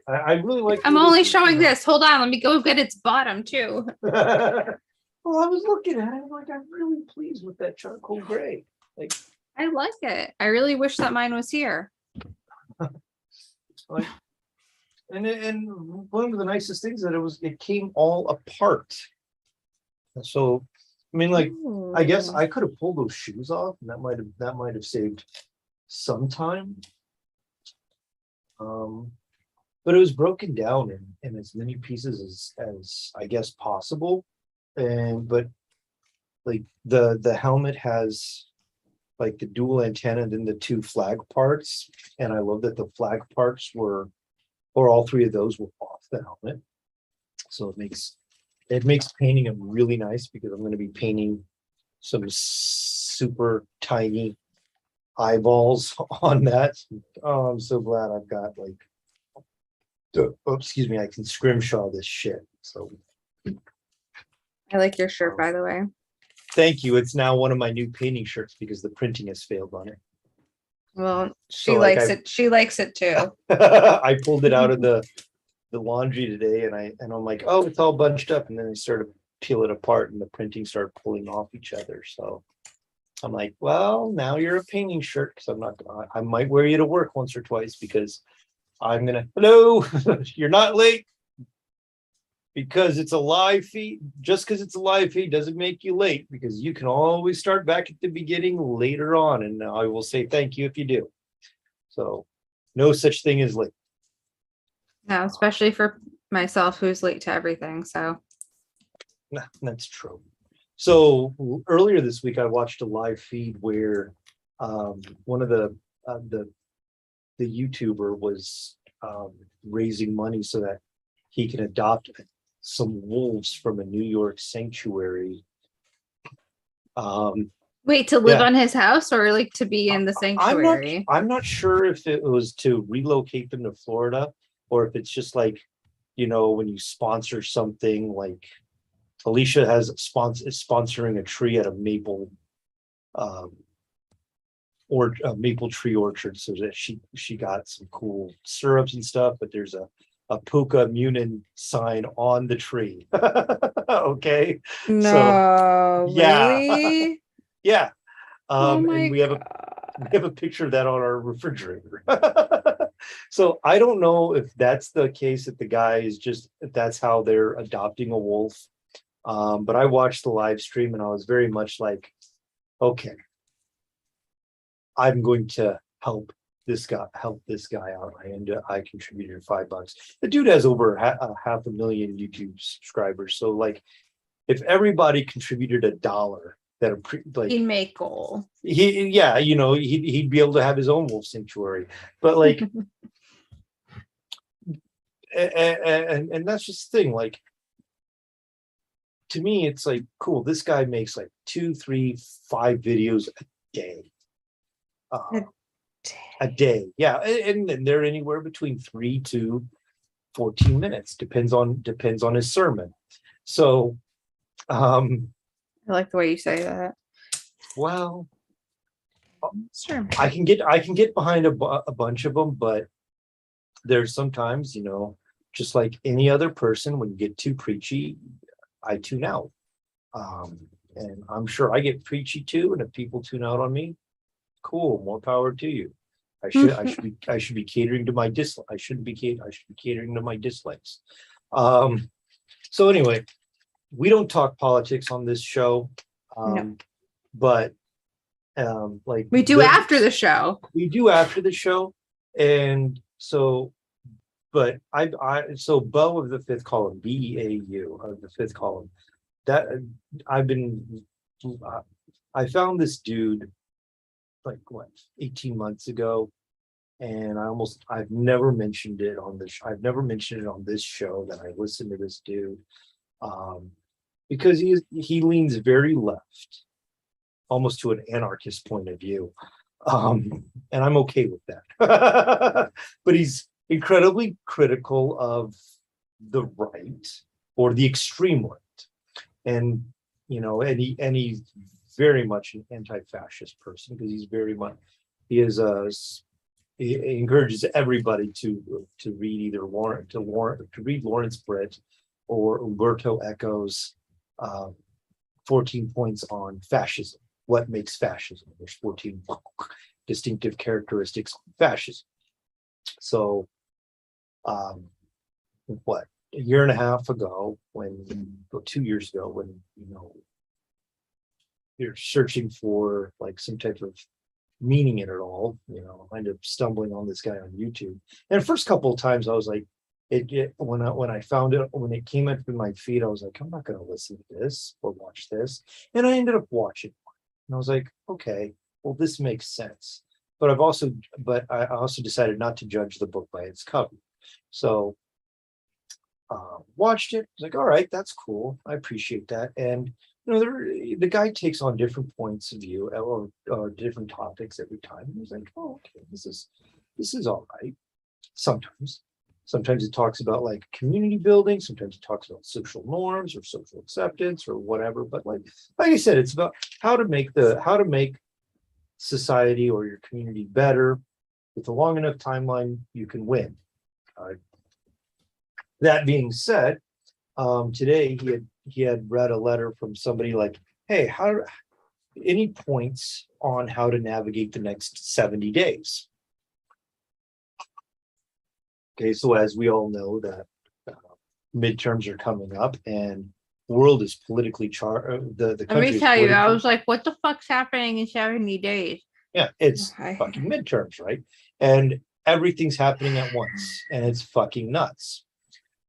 I really like. I'm only showing this. Hold on, let me go get its bottom too. Well, I was looking at it, I'm really pleased with that charcoal gray. I like it. I really wish that mine was here. And one of the nicest things that it came all apart. So, I guess I could have pulled those shoes off, and that might have saved some time. But it was broken down in as many pieces as I guess possible. But the helmet has the dual antenna and then the two flag parts, and I love that the flag parts or all three of those were off the helmet, so it makes painting them really nice, because I'm going to be painting some super tiny eyeballs on that. Oh, I'm so glad I've got excuse me, I can scrimshaw this shit. So I like your shirt, by the way. Thank you. It's now one of my new painting shirts because the printing has failed on it. Well, she likes it. She likes it too. I pulled it out of the laundry today, and I'm like, oh, it's all bunched up, and then I started to peel it apart, and the printing started pulling off each other. So I'm like, well, now you're a painting shirt, because I might wear you to work once or twice, because hello, you're not late. Because it's a live feed. Just because it's a live feed doesn't make you late, because you can always start back at the beginning later on, and I will say thank you if you do. So no such thing as late. No, especially for myself, who's late to everything. So that's true. So earlier this week I watched a live feed where one of the YouTuber was raising money so that he can adopt some wolves from a New York sanctuary. Wait, to live on his house, or to be in the sanctuary? I'm not sure if it was to relocate them to Florida, or if it's just when you sponsor something, like Alicia is sponsoring a tree at a maple or a maple tree orchard, so that she got some cool syrups and stuff. But there's a Puka Munin sign on the tree. Okay. So No, yeah. really? Yeah. Oh And my we God. have a picture of that on our refrigerator. So I don't know if that's the case, that the guy is just, if that's how they're adopting a wolf. But I watched the live stream and I was very much like, okay, I'm going to help this guy out. I contributed $5. The dude has over half a million YouTube subscribers. So like, if everybody contributed $1, that like He'd make goal. yeah, he'd be able to have his own wolf sanctuary. But like, and that's just the thing. Like, to me, it's like, cool. This guy makes like 2, 3, 5 videos a day. A A day, yeah, and they're anywhere between 3 to 14 minutes, depends on his sermon. So, I like the way you say that. well, Sure. I can get behind a bunch of them, but there's sometimes, just like any other person, when you get too preachy, I tune out. And I'm sure I get preachy too, and if people tune out on me, cool, more power to you. I should be catering to my I shouldn't be I should be catering to my dislikes. So anyway, we don't talk politics on this show. No. But like, We do after the show. We do after the show. And so, but so Beau of the Fifth Column, BEAU of the Fifth Column, that I've been, I found this dude like what, 18 months ago. And I've never mentioned it on this. I've never mentioned it on this show that I listened to this dude. Because he leans very left, almost to an anarchist point of view. And I'm okay with that. But he's incredibly critical of the right, or the extreme right. And he's very much an anti-fascist person, because he encourages everybody to read either Lawrence Britt or Umberto Eco's 14 points on fascism. What makes fascism? There's 14 distinctive characteristics of fascism. So, what, a year and a half ago, 2 years ago, when you're searching for like some type of meaning in it all, I ended up stumbling on this guy on YouTube. And the first couple of times I was like, when I found it, when it came up in my feed, I was like, I'm not going to listen to this or watch this. And I ended up watching, and I was like, okay, well, this makes sense. But I also decided not to judge the book by its cover. So watched it. I was like, all right, that's cool. I appreciate that. And the guy takes on different points of view, or different topics every time. He was like, oh, okay, this is all right. Sometimes it talks about like community building. Sometimes it talks about social norms or social acceptance or whatever. But like I said, it's about how to make society or your community better. With a long enough timeline, you can win. That being said, today he had read a letter from somebody like, hey, any points on how to navigate the next 70 days? Okay, so as we all know, that midterms are coming up, and the world is politically charged. The Let country me is tell you, I politically, was like, what the fuck's happening in 70 days? yeah, it's I- fucking midterms, right? And everything's happening at once, and it's fucking nuts.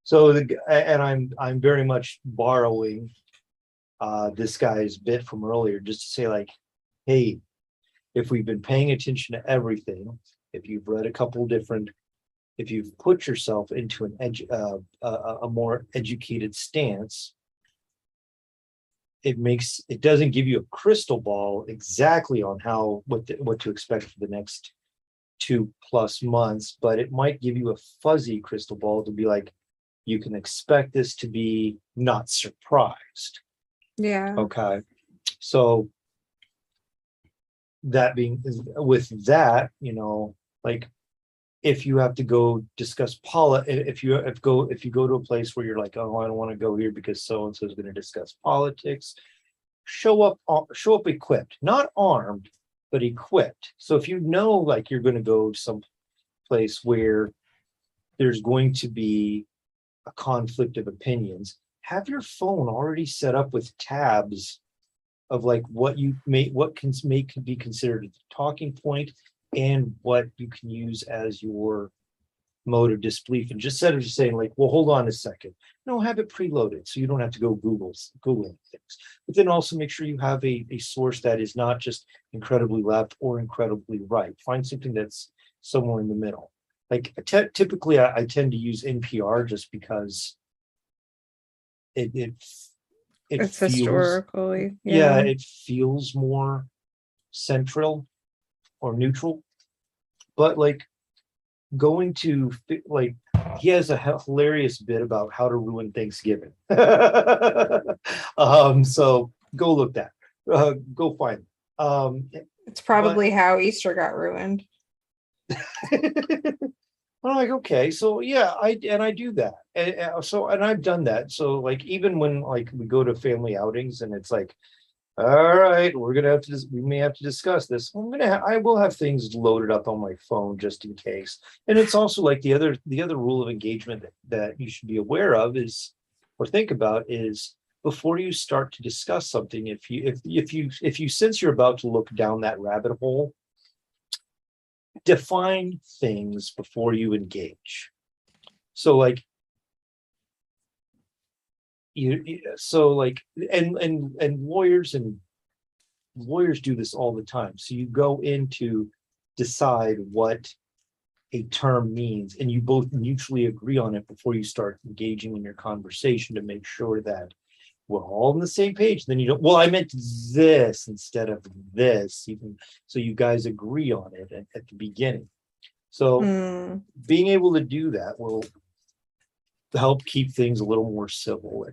So I'm very much borrowing this guy's bit from earlier, just to say like, hey, if we've been paying attention to everything, if you've read if you've put yourself into a more educated stance, it doesn't give you a crystal ball exactly on what to expect for the next 2+ months, but it might give you a fuzzy crystal ball to be like, you can expect this to be not surprised. Yeah. Okay. So with that, like, if you have to go discuss if you go to a place where you're like, oh, I don't want to go here because so and so is going to discuss politics, show up equipped, not armed, but equipped. So if you know, like, you're going to go to some place where there's going to be a conflict of opinions, have your phone already set up with tabs of like what can be considered a talking point and what you can use as your mode of disbelief. And just instead of just saying like, well, hold on a second, no, have it preloaded so you don't have to go Googling things. But then also make sure you have a source that is not just incredibly left or incredibly right. Find something that's somewhere in the middle. Like typically I tend to use NPR just because it's feels, historically, yeah, it feels more central or neutral. But like going to like, he has a hilarious bit about how to ruin Thanksgiving. So go look that, go find it. It's probably how Easter got ruined. I'm like, okay, so yeah, I do that, and I've done that. So like, even when like we go to family outings and it's like, all right, we may have to discuss this. I will have things loaded up on my phone just in case. And it's also like the other rule of engagement that you should be aware of is, or think about is, before you start to discuss something, if you sense you're about to look down that rabbit hole, define things before you engage. So like, and lawyers do this all the time. So you go in to decide what a term means, and you both mutually agree on it before you start engaging in your conversation to make sure that we're all on the same page. Then you don't, well, I meant this instead of this, even so you guys agree on it at the beginning. So being able to do that will help keep things a little more civil.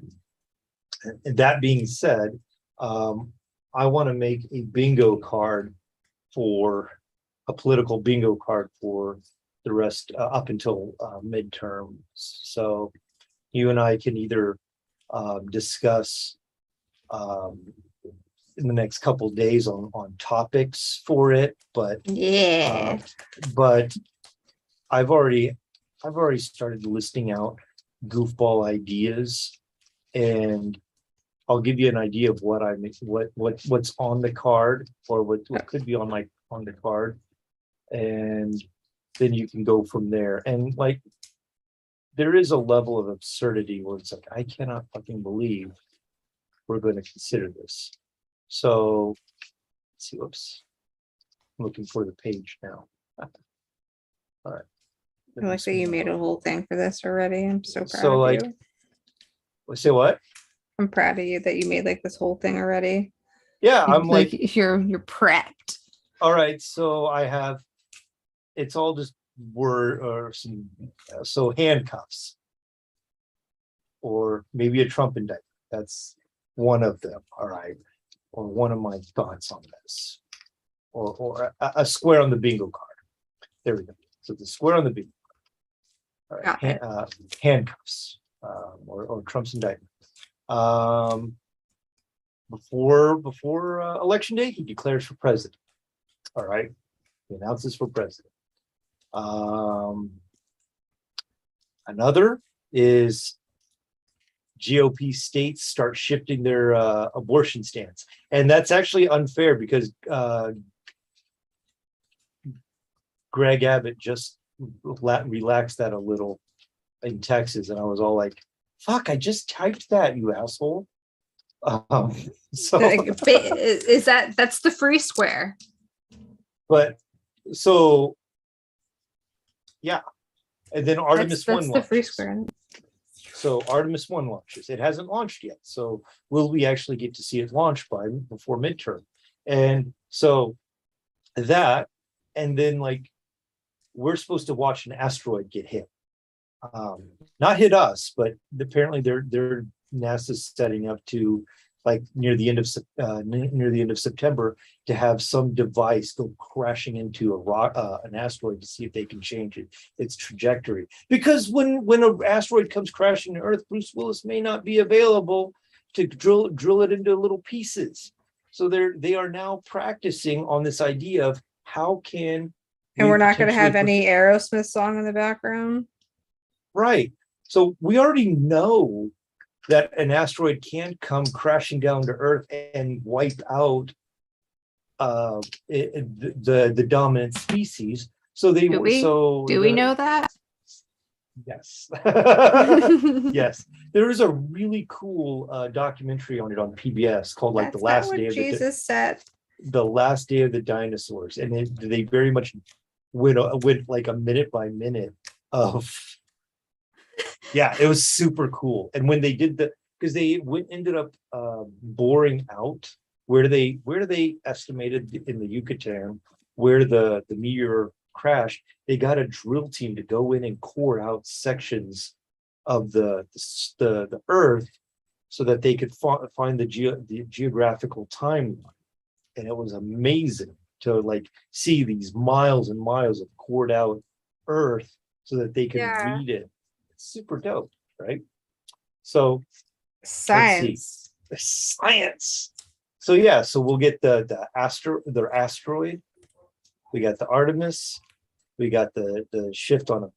And that being said, I want to make a bingo card for a political bingo card for the rest up until midterms. So you and I can either discuss in the next couple of days on topics for it, but but I've already started listing out goofball ideas, and I'll give you an idea of what's on the card, or what could be on the card, and then you can go from there. And like, there is a level of absurdity where it's like, I cannot fucking believe we're going to consider this. So let's see, whoops, I'm looking for the page now. All right. I like that you made a whole thing for this already. I'm so proud So of like, you. Say what? I'm proud of you that you made like this whole thing already. Yeah, I'm like you're prepped. All right, so I have, it's all just word or some, so handcuffs, or maybe a Trump indictment. That's one of them. All right, or one of my thoughts on this, or a square on the bingo card. There we go. So the square on the bingo card. All right, handcuffs, or Trump's indictment. Before election day, he declares for president. All right, he announces for president. Another is GOP states start shifting their abortion stance, and that's actually unfair because Greg Abbott just relaxed that a little in Texas, and I was all like, "Fuck! I just typed that, you asshole." So is that's the free square? But so yeah, and then Artemis 1 launches. The free square. So Artemis 1 launches. It hasn't launched yet. So will we actually get to see it launch before midterm? And so that, and then like, we're supposed to watch an asteroid get hit. Not hit us, but apparently they're NASA's setting up to like near the end of near the end of September, to have some device go crashing into a rock, an asteroid, to see if they can change its trajectory. Because when an asteroid comes crashing to Earth, Bruce Willis may not be available to drill it into little pieces. So they are now practicing on this idea of how can And we we're not going to have potentially any Aerosmith song in the background. right. So we already know that an asteroid can come crashing down to Earth and wipe out the dominant species. So they Do we? so Do we know that? yes. Yes. There is a really cool documentary on it on PBS called like That's not what Jesus said. the last day of the dinosaurs, and they very much went like a minute by minute of yeah, it was super cool. And when they did because they ended up boring out where they estimated in the Yucatan where the meteor crashed. They got a drill team to go in and core out sections of the Earth so that they could find the geographical timeline. And it was amazing to like see these miles and miles of cored out Earth so that they could read it. It's super dope, right? So Science. Science. So yeah, so we'll get the asteroid. We got the Artemis. We got the shift on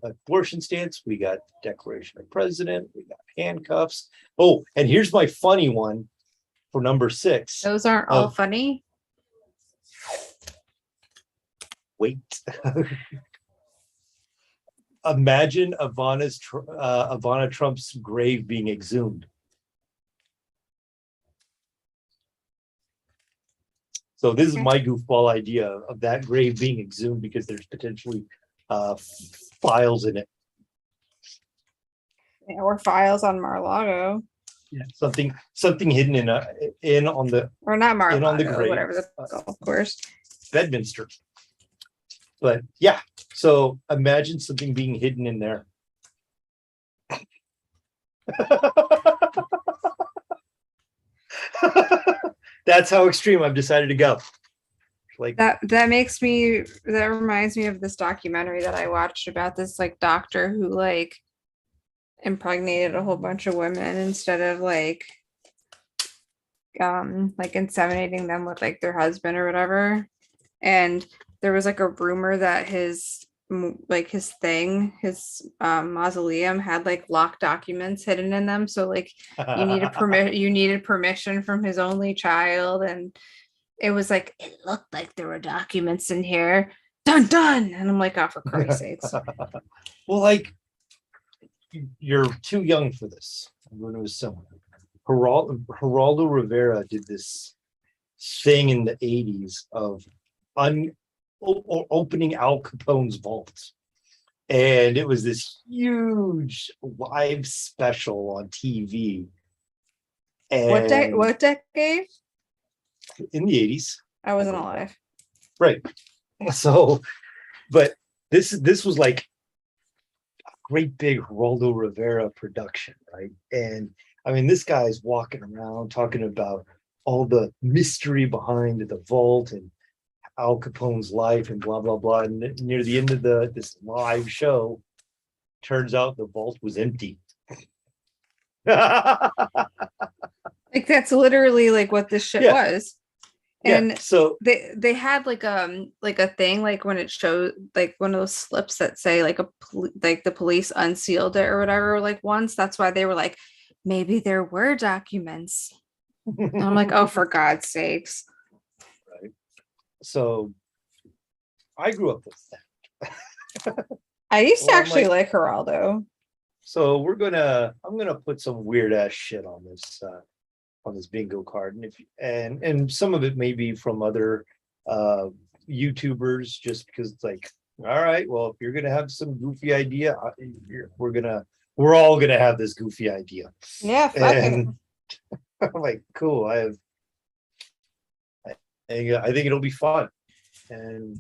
abortion stance. We got Declaration of President. We got handcuffs. Oh, and here's my funny one for number 6. Those aren't all funny. Wait. Imagine Ivana Trump's grave being exhumed. So this is my goofball idea of that grave being exhumed because there's potentially files in it. Yeah, or files on Mar-a-Lago. Yeah, something hidden in on the or not Mar-a-Lago, in on the grave, whatever the golf course. Bedminster. But yeah, so imagine something being hidden in there. That's how extreme I've decided to go. Like that reminds me of this documentary that I watched about this like doctor who like impregnated a whole bunch of women instead of like inseminating them with like their husband or whatever. And there was like a rumor that his mausoleum had like locked documents hidden in them, so like you needed permission from his only child, and it was like it looked like there were documents in here, dun dun, and I'm like, oh, for Christ's sakes. Well, like you're too young for this. I'm going to assume Geraldo Rivera did this thing in the 80s of opening Al Capone's vault, and it was this huge live special on TV. And what decade? In the 80s. I wasn't alive. Right. So, but this was like a great big Geraldo Rivera production, right? And I mean, this guy's walking around talking about all the mystery behind the vault and Al Capone's life and blah blah blah. And near the end of this live show, turns out the vault was empty. Like that's literally like what this shit was. And yeah, so they had like a thing like when it showed like one of those slips that say like the police unsealed it or whatever like once. That's why they were like, maybe there were documents. And I'm like, oh, for God's sakes. Right. So I grew up with that. I used to actually like Geraldo. So I'm gonna put some weird ass shit on this bingo card, and some of it may be from other YouTubers, just because it's like, all right, well, if you're gonna have some goofy idea, we're all gonna have this goofy idea. Yeah, fucking. I'm like, cool. I think it'll be fun, and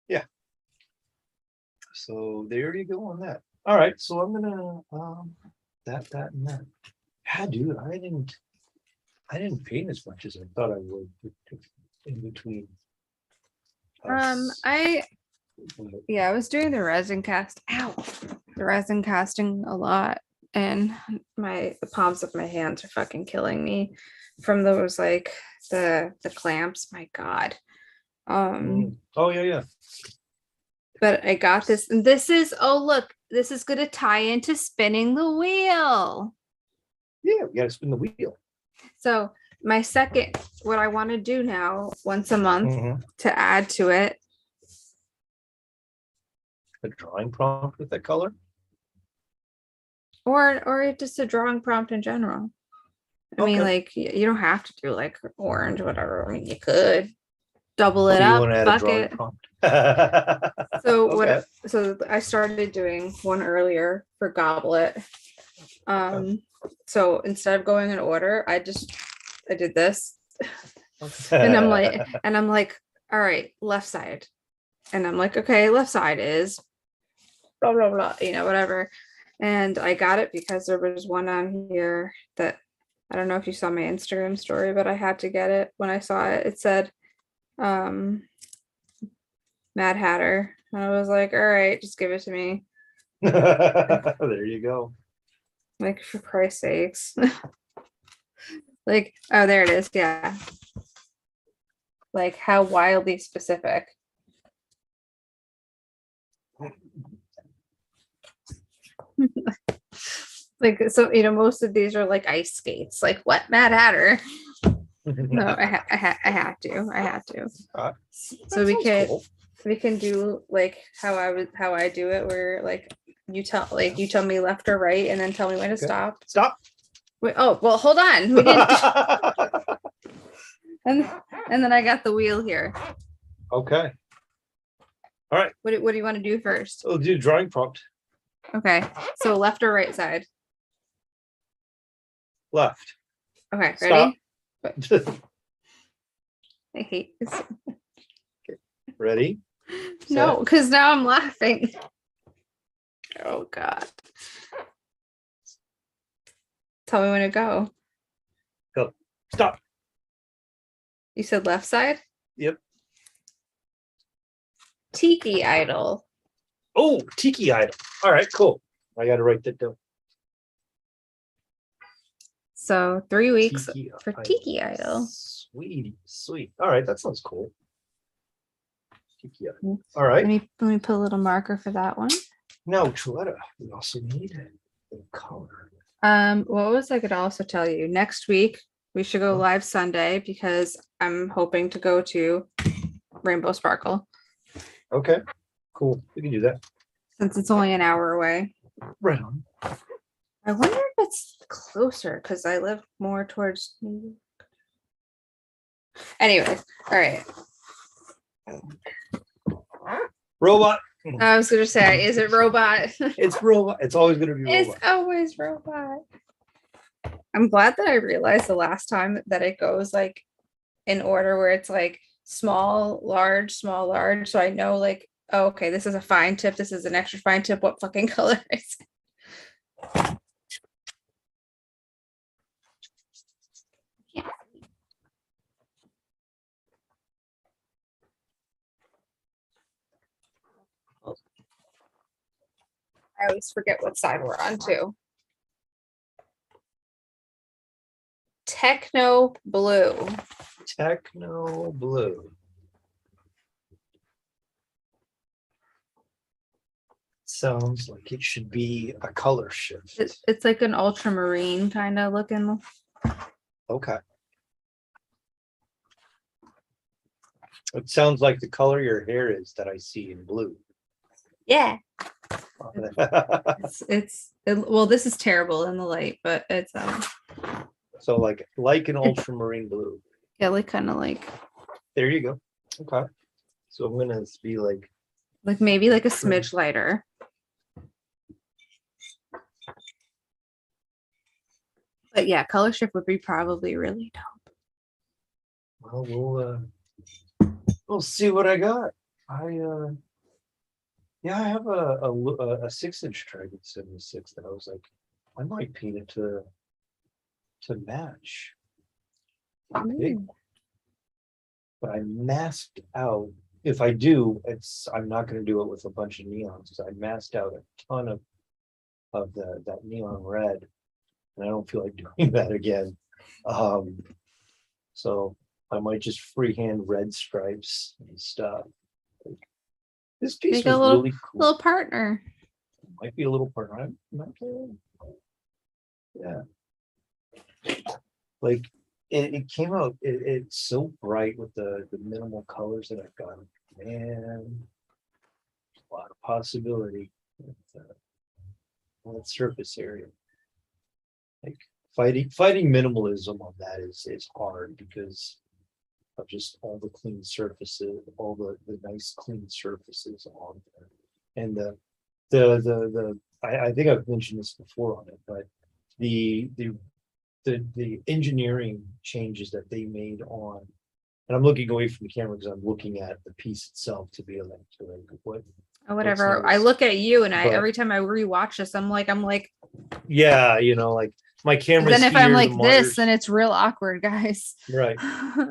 yeah. So there you go on that. All right, so I'm gonna that and that. Yeah, dude, I didn't paint as much as I thought I would in between. us. I was doing the resin cast. Ow, the resin casting a lot, and the palms of my hands are fucking killing me from those like the clamps. My God. Oh yeah. But I got this, and this is look, this is gonna tie into spinning the wheel. Yeah, we gotta spin the wheel. So my second, what I want to do now once a month to add to it. A drawing prompt with that color? Or just a drawing prompt in general. I mean, like you don't have to do like orange, whatever. I mean, you could double it up, fuck it. So so I started doing one earlier for Goblet. So instead of going in order, I did this. and I'm like, all right, left side. And I'm like, okay, left side is blah blah blah, whatever. And I got it because there was one on here that I don't know if you saw my Instagram story, but I had to get it when I saw it. It said Mad Hatter. And I was like, all right, just give it to me. There you go. Like, for Christ's sakes. Like, oh, there it is. Yeah. Like, how wildly specific. Like, so most of these are like ice skates. Like, what? Mad Hatter? No, I had to. So we can do like how I do it, where like you tell me left or right, and then tell me when to stop. Wait, oh well, hold on. We didn't. and then I got the wheel here. Okay. All right. What do you want to do first? We'll do drawing prompt. Okay. So left or right side? Left. Okay. Ready? I hate this. Ready? No, because now I'm laughing. Oh God. Tell me when to go. Go. Stop. You said left side? Yep. Tiki Idol. Oh, Tiki Idol. All right, cool. I got to write that down. So 3 weeks for Tiki Idol. Sweet. All right, that sounds cool. Tiki Idol. All right. Let me put a little marker for that one. Now, Truletta, we also need a color. What was I could also tell you? Next week we should go live Sunday because I'm hoping to go to Rainbow Sparkle. Okay, cool. We can do that. Since it's only an hour away. Right on. I wonder if it's closer because I live more towards New York. Anyways, all right. Robot. I was gonna say, is it robot? It's robot. It's always gonna be robot. It's always robot. I'm glad that I realized the last time that it goes like in order where it's like small, large, small, large. So I know like, oh, okay, this is a fine tip. This is an extra fine tip. What fucking color is it? I always forget what side we're on too. Techno blue. Techno blue. Sounds like it should be a color shift. It's like an ultramarine kind of looking. Okay. It sounds like the color your hair is that I see in blue. Yeah. Well, this is terrible in the light, but it's so like an ultramarine blue. Yeah, like kind of like. There you go. Okay. So I'm gonna be like maybe like a smidge lighter. But yeah, color shift would be probably really dope. Well, we'll see what I got. Yeah, I have a 6-inch Dragon 76 that I was like, I might paint it to to match. Okay. Ooh. But I masked out. If I do, I'm not going to do it with a bunch of neons. I masked out a ton of that neon red, and I don't feel like doing that again. So I might just freehand red stripes and stuff. This piece Make was a little really cool. little partner. Might be a little partner. I'm not kidding. Yeah. Like it came out, it's so bright with the minimal colors that I've got. Man, a lot of possibility with, on that surface area. Like fighting minimalism on that is hard because of just all the clean surfaces, all the nice clean surfaces on there. And I think I've mentioned this before on it, but the engineering changes that they made on, and I'm looking away from the camera because I'm looking at the piece itself to be like what Or whatever. nice. I look at you and But- every time I rewatch this, I'm like, yeah, like my camera's then if here, I'm the like monitors- this, then it's real awkward, guys. right.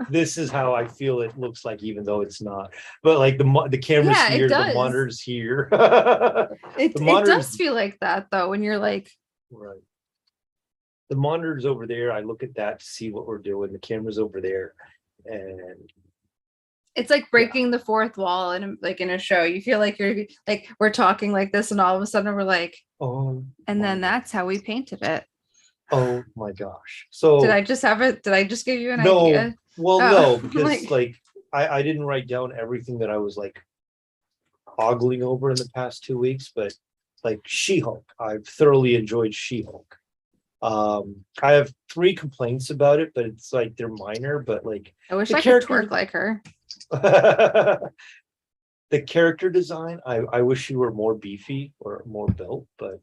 This is how I feel it looks like, even though it's not. But like the camera's Yeah, it here, the does. monitor's here. It monitors- does feel like that though, when you're like, Right. The monitor's over there. I look at that to see what we're doing. The camera's over there. And it's like breaking the fourth wall in like in a show. You feel like you're like we're talking like this, and all of a sudden we're like, oh, and my then that's how we painted it. oh my gosh. So Did I just have it? Did I just give you an no, idea? well, Oh, no, because like- I didn't write down everything that I was like ogling over in the past 2 weeks, but like She-Hulk, I've thoroughly enjoyed She-Hulk. I have 3 complaints about it, but it's like they're minor, but like I wish the I could character- twerk like her. the character design, I wish you were more beefy or more built, but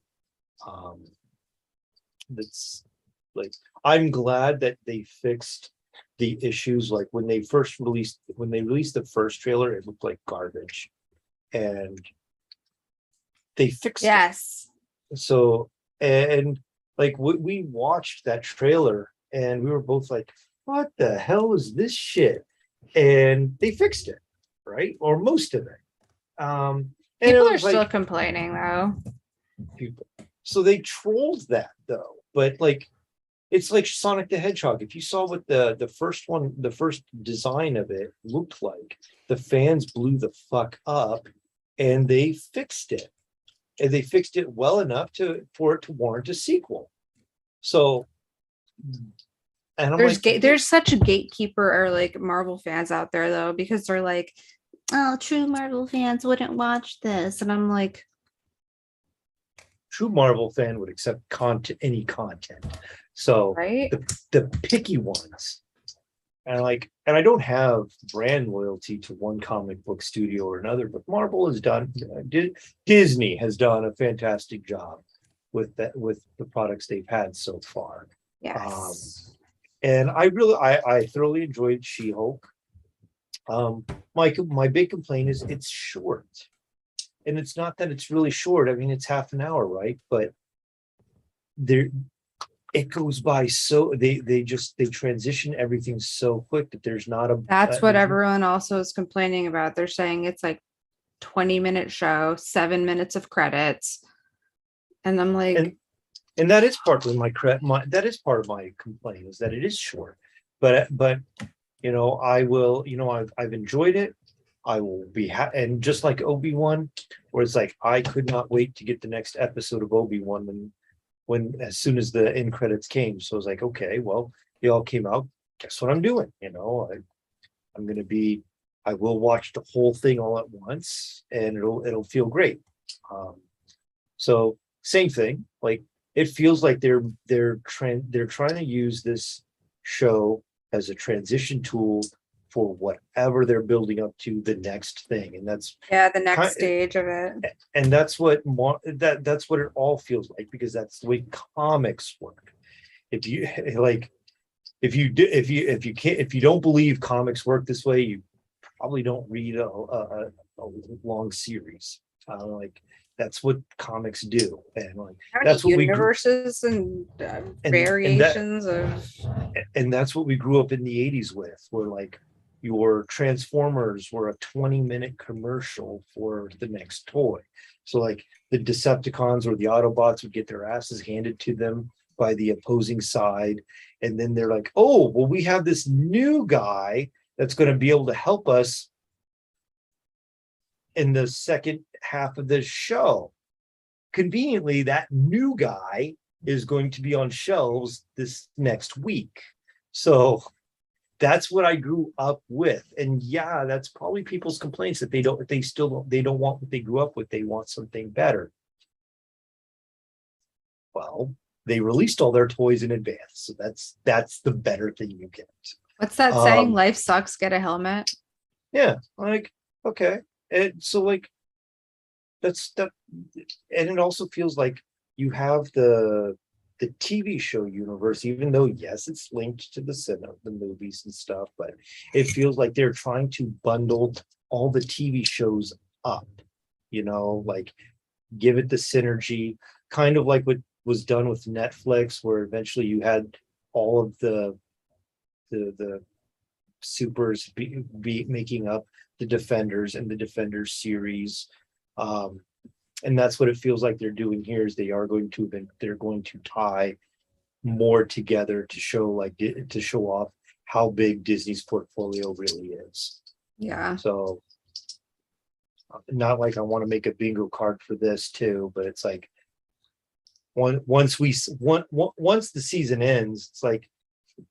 that's like, I'm glad that they fixed the issues. Like when they released the first trailer, it looked like garbage, and they fixed it. Yes. So, and like we watched that trailer and we were both like, what the hell is this shit? And they fixed it, right? Or most of it. And People it are was still like, complaining though. people. So they trolled that though, but like it's like Sonic the Hedgehog. If you saw what the first design of it looked like, the fans blew the fuck up and they fixed it. And they fixed it well enough for it to warrant a sequel. So, and I'm There's such a gatekeeper or like Marvel fans out there though, because they're like, oh, true Marvel fans wouldn't watch this, and I'm like, true Marvel fan would accept any content. So right? the picky ones, and I don't have brand loyalty to one comic book studio or another, but Marvel has done, Disney has done a fantastic job with the products they've had so far. Yes. And I thoroughly enjoyed She-Hulk. My big complaint is it's short. And it's not that it's really short. I mean, it's half an hour, right? But it goes by so they transition everything so quick that there's not a. That's what everyone also is complaining about. They're saying it's like 20-minute show, 7 minutes of credits, and I'm like, and that is part of that is part of my complaint, is that it is short. But I've enjoyed it. I will be and just like Obi-Wan, where it's like I could not wait to get the next episode of Obi-Wan when as soon as the end credits came. So I was like, okay, well, they all came out. Guess what I'm doing? I will watch the whole thing all at once, and it'll feel great. So same thing. Like it feels like they're trying to use this show as a transition tool for whatever they're building up to the next thing, and that's the next stage of it. And that's what that's what it all feels like, because that's the way comics work. If you don't believe comics work this way, you probably don't read a long series. that's what comics do. And like, How many that's what universes and variations of. and that's what we grew up in the 80s with, where like your Transformers were a 20-minute commercial for the next toy. So like the Decepticons or the Autobots would get their asses handed to them by the opposing side. And then they're like, oh, well, we have this new guy that's going to be able to help us in the second half of the show. Conveniently, that new guy is going to be on shelves this next week. So that's what I grew up with. And yeah, that's probably people's complaints that they don't want what they grew up with. They want something better. Well, they released all their toys in advance. So that's the better thing you get. What's that saying? Life sucks, get a helmet. Yeah, like, okay. And so like that's that, and it also feels like you have the TV show universe, even though yes, it's linked to the cinema, the movies and stuff, but it feels like they're trying to bundle all the TV shows up, like give it the synergy, kind of like what was done with Netflix, where eventually you had all of the supers be making up the Defenders and the Defenders series. And that's what it feels like they're doing here, is they're going to tie more together to show off how big Disney's portfolio really is. Yeah. So not like I want to make a bingo card for this too, but it's like once the season ends, it's like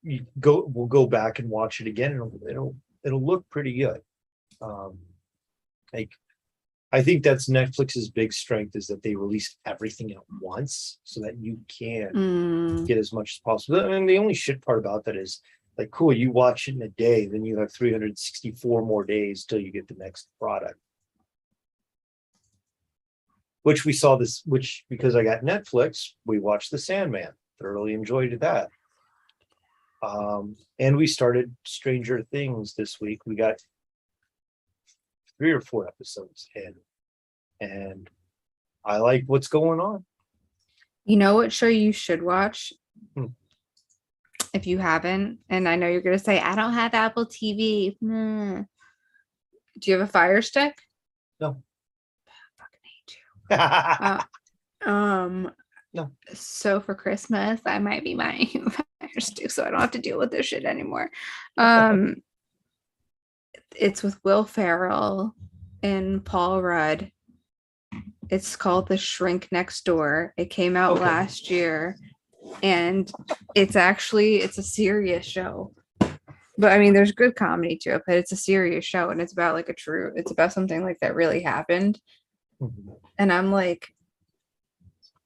we'll go back and watch it again, and it'll look pretty good. Like, I think that's Netflix's big strength, is that they release everything at once so that you can get as much as possible. I mean, the only shit part about that is like, cool, you watch it in a day, then you have 364 more days till you get the next product. Which because I got Netflix, we watched The Sandman. Thoroughly enjoyed that. And we started Stranger Things this week. We got 3 or 4 episodes in, and I like what's going on. You know what show you should watch? If you haven't, and I know you're going to say, I don't have Apple TV. Do you have a Fire Stick? No. I fucking hate you. No. So for Christmas, I might be my Fire Stick, so I don't have to deal with this shit anymore. It's with Will Ferrell and Paul Rudd. It's called The Shrink Next Door. It came out last year, and it's a serious show. But I mean, there's good comedy to it, but it's a serious show, and it's about it's about something like that really happened. And I'm like,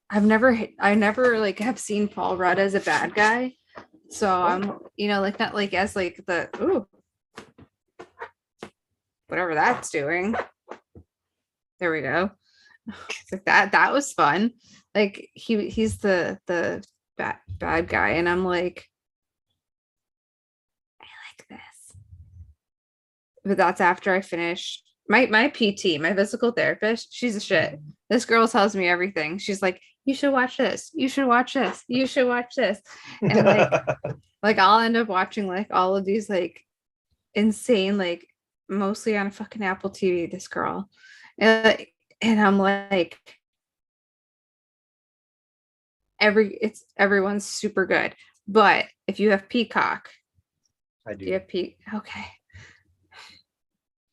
I never like have seen Paul Rudd as a bad guy. So I'm, like, not like as like the whatever that's doing. There we go. Like that was fun. Like he's the bad guy, and I'm like, I like this. But that's after I finish my PT, my physical therapist. She's a shit. This girl tells me everything. She's like, you should watch this. You should watch this. You should watch this. And like I'll end up watching like all of these like insane, like mostly on a fucking Apple TV, this girl. And I'm like, everyone's super good. But if you have Peacock, I do. You have okay.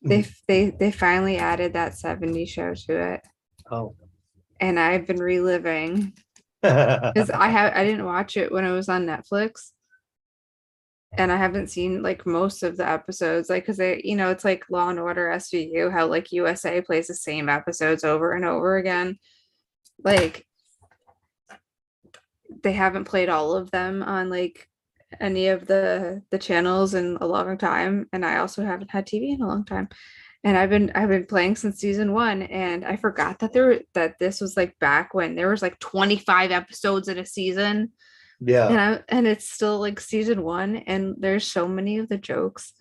They finally added that 70s show to it. Oh. And I've been reliving because I didn't watch it when it was on Netflix. And I haven't seen like most of the episodes, like, because it's like Law and Order SVU, how like USA plays the same episodes over and over again. Like, they haven't played all of them on like any of the channels in a long time, and I also haven't had TV in a long time. And I've been playing since season 1, and I forgot that this was like back when there was like 25 episodes in a season. Yeah. And it's still like season 1, and there's so many of the jokes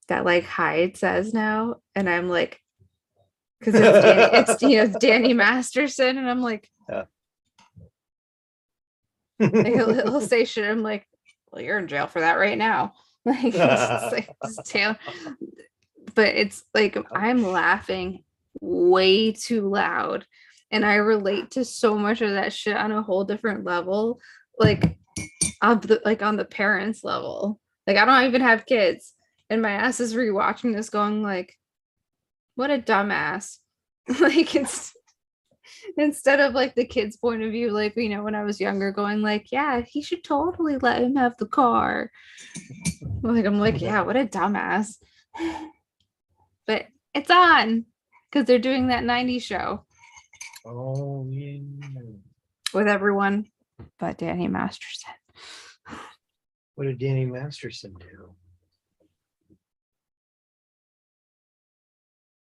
that like Hyde says now, and I'm like, because it's Danny Masterson, and I'm like, Yeah. he'll say shit. I'm like, well, you're in jail for that right now. Like, just tail. But it's like I'm laughing way too loud, and I relate to so much of that shit on a whole different level, like on the parents level. Like I don't even have kids, and my ass is rewatching this, going like, what a dumbass. Like it's instead of like the kid's point of view, like when I was younger, going like, yeah, he should totally let him have the car. Like I'm like, yeah, what a dumbass. But it's on because they're doing that 90s show. Oh yeah. With everyone but Danny Masterson. What did Danny Masterson do?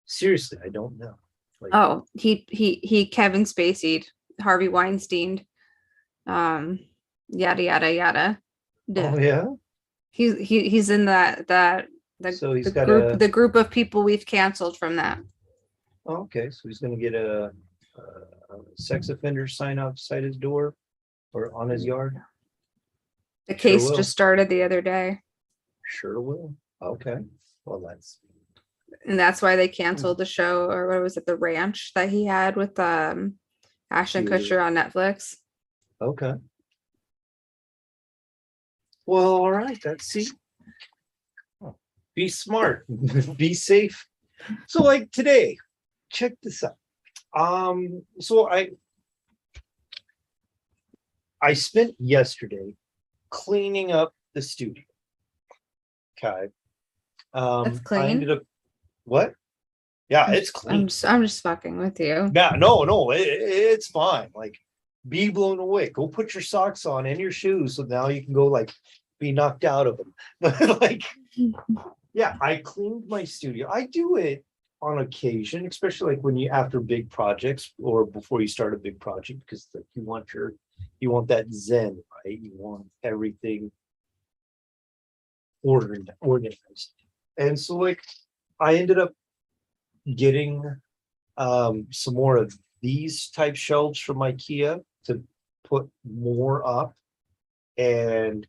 Seriously, I don't know. Like, oh, he Kevin Spacey'd, Harvey Weinstein, yada yada yada. Oh yeah. He's in the group of people we've canceled from that. Oh, okay, so he's gonna get a sex offender sign outside his door or on his yard. The case just started the other day. Sure will. Okay. Well, that's why they canceled the show, or what was it, The Ranch that he had with Ashton Kutcher on Netflix. Okay. Well, all right. Let's see. Be smart. Be safe. So like today, check this out. So I spent yesterday cleaning up the studio. Okay. That's clean. I ended up what? Yeah, it's clean. I'm just fucking with you. Yeah, no, it's fine. Like, be blown away. Go put your socks on and your shoes, so now you can go like be knocked out of them. But like, yeah, I cleaned my studio. I do it on occasion, especially like when you after big projects or before you start a big project, because like, you want that zen, right? You want everything organized. And so like I ended up getting some more of these type shelves from IKEA to put more up, and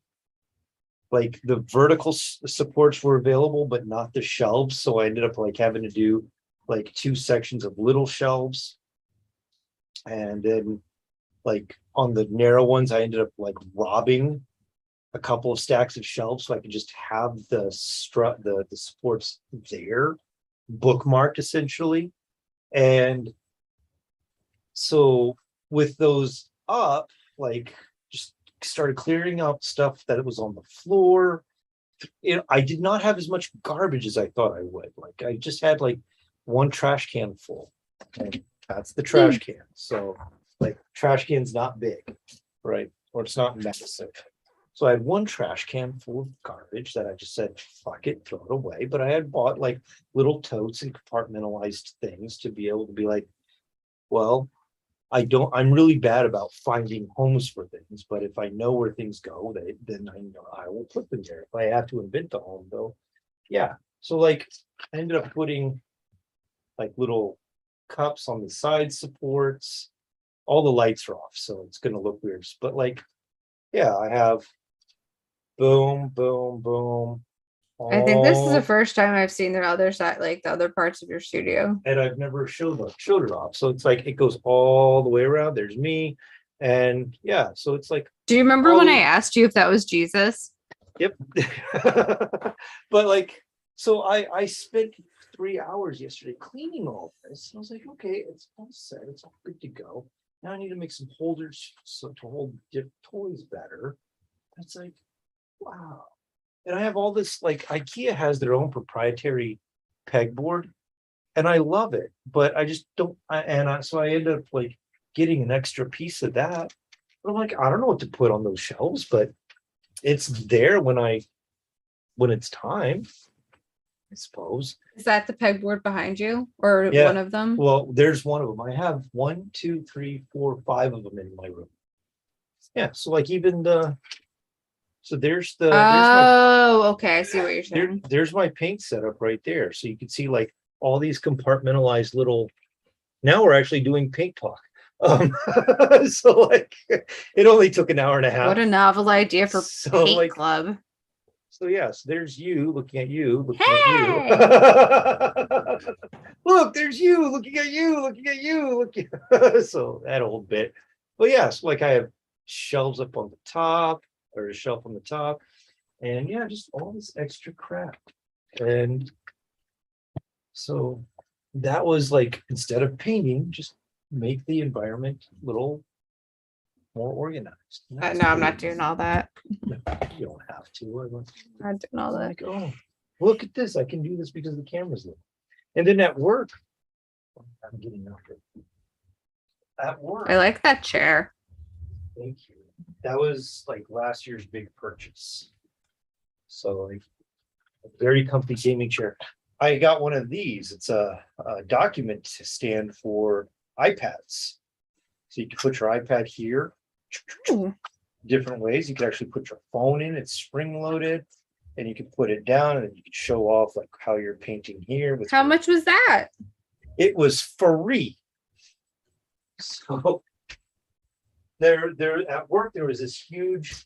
like the vertical supports were available but not the shelves, so I ended up like having to do like 2 sections of little shelves, and then like on the narrow ones I ended up like robbing a couple of stacks of shelves so I could just have the supports there bookmarked essentially. And so with those up, like just started clearing out stuff that was on the floor. I did not have as much garbage as I thought I would. Like I just had like 1 trash can full, and that's the trash can. So like trash can's not big, right? Or it's not massive. So I had 1 trash can full of garbage that I just said, fuck it, throw it away. But I had bought like little totes and compartmentalized things to be able to be like, well, I'm really bad about finding homes for things, but if I know where things go, then I know I will put them there. If I have to invent the home though, yeah. So like I ended up putting like little cups on the side supports. All the lights are off, so it's gonna look weird. But like, yeah, I have boom, boom, boom. I think this is the first time I've seen the other side, like the other parts of your studio. And I've never showed it off. So it's like it goes all the way around. There's me. And yeah, so it's like. Do you remember when I asked you if that was Jesus? Yep. But like, so I spent 3 hours yesterday cleaning all this. I was like, okay, it's all set. It's all good to go. Now I need to make some holders so to hold toys better. It's like, wow. And I have all this, like IKEA has their own proprietary pegboard, and I love it, but I just don't. So I end up like getting an extra piece of that. But I'm like, I don't know what to put on those shelves, but it's there when it's time, I suppose. Is that the pegboard behind you, or one of them? Well, there's one of them. I have 1, 2, 3, 4, 5 of them in my room. Yeah, so like even so there's the. Okay, I see what you're saying. There's my paint setup right there. So you can see like all these compartmentalized little, now we're actually doing paint talk. So like, it only took an hour and a half. What a novel idea for So, paint like, club. So yes, there's you looking at you, looking Hey! at you. Look, there's you looking at you, looking at you, looking. So that old bit. But yes, like I have shelves up on the top, or a shelf on the top, and yeah, just all this extra crap. And so that was like, instead of painting, just make the environment a little more organized. And that's No, I'm not cool. doing all that. No, you don't have to. I'm not doing all that. Like, oh, look at this. I can do this because the camera's there. And then at work, I'm getting up there. At work, I like that chair. thank you. That was like last year's big purchase. So like a very comfy gaming chair. I got one of these. It's a document stand for iPads. So you can put your iPad here. Ooh. Different ways. You can actually put your phone in, it's spring loaded, and you can put it down and you can show off like how you're painting here. With How much was that? It was free. So there at work, there was this huge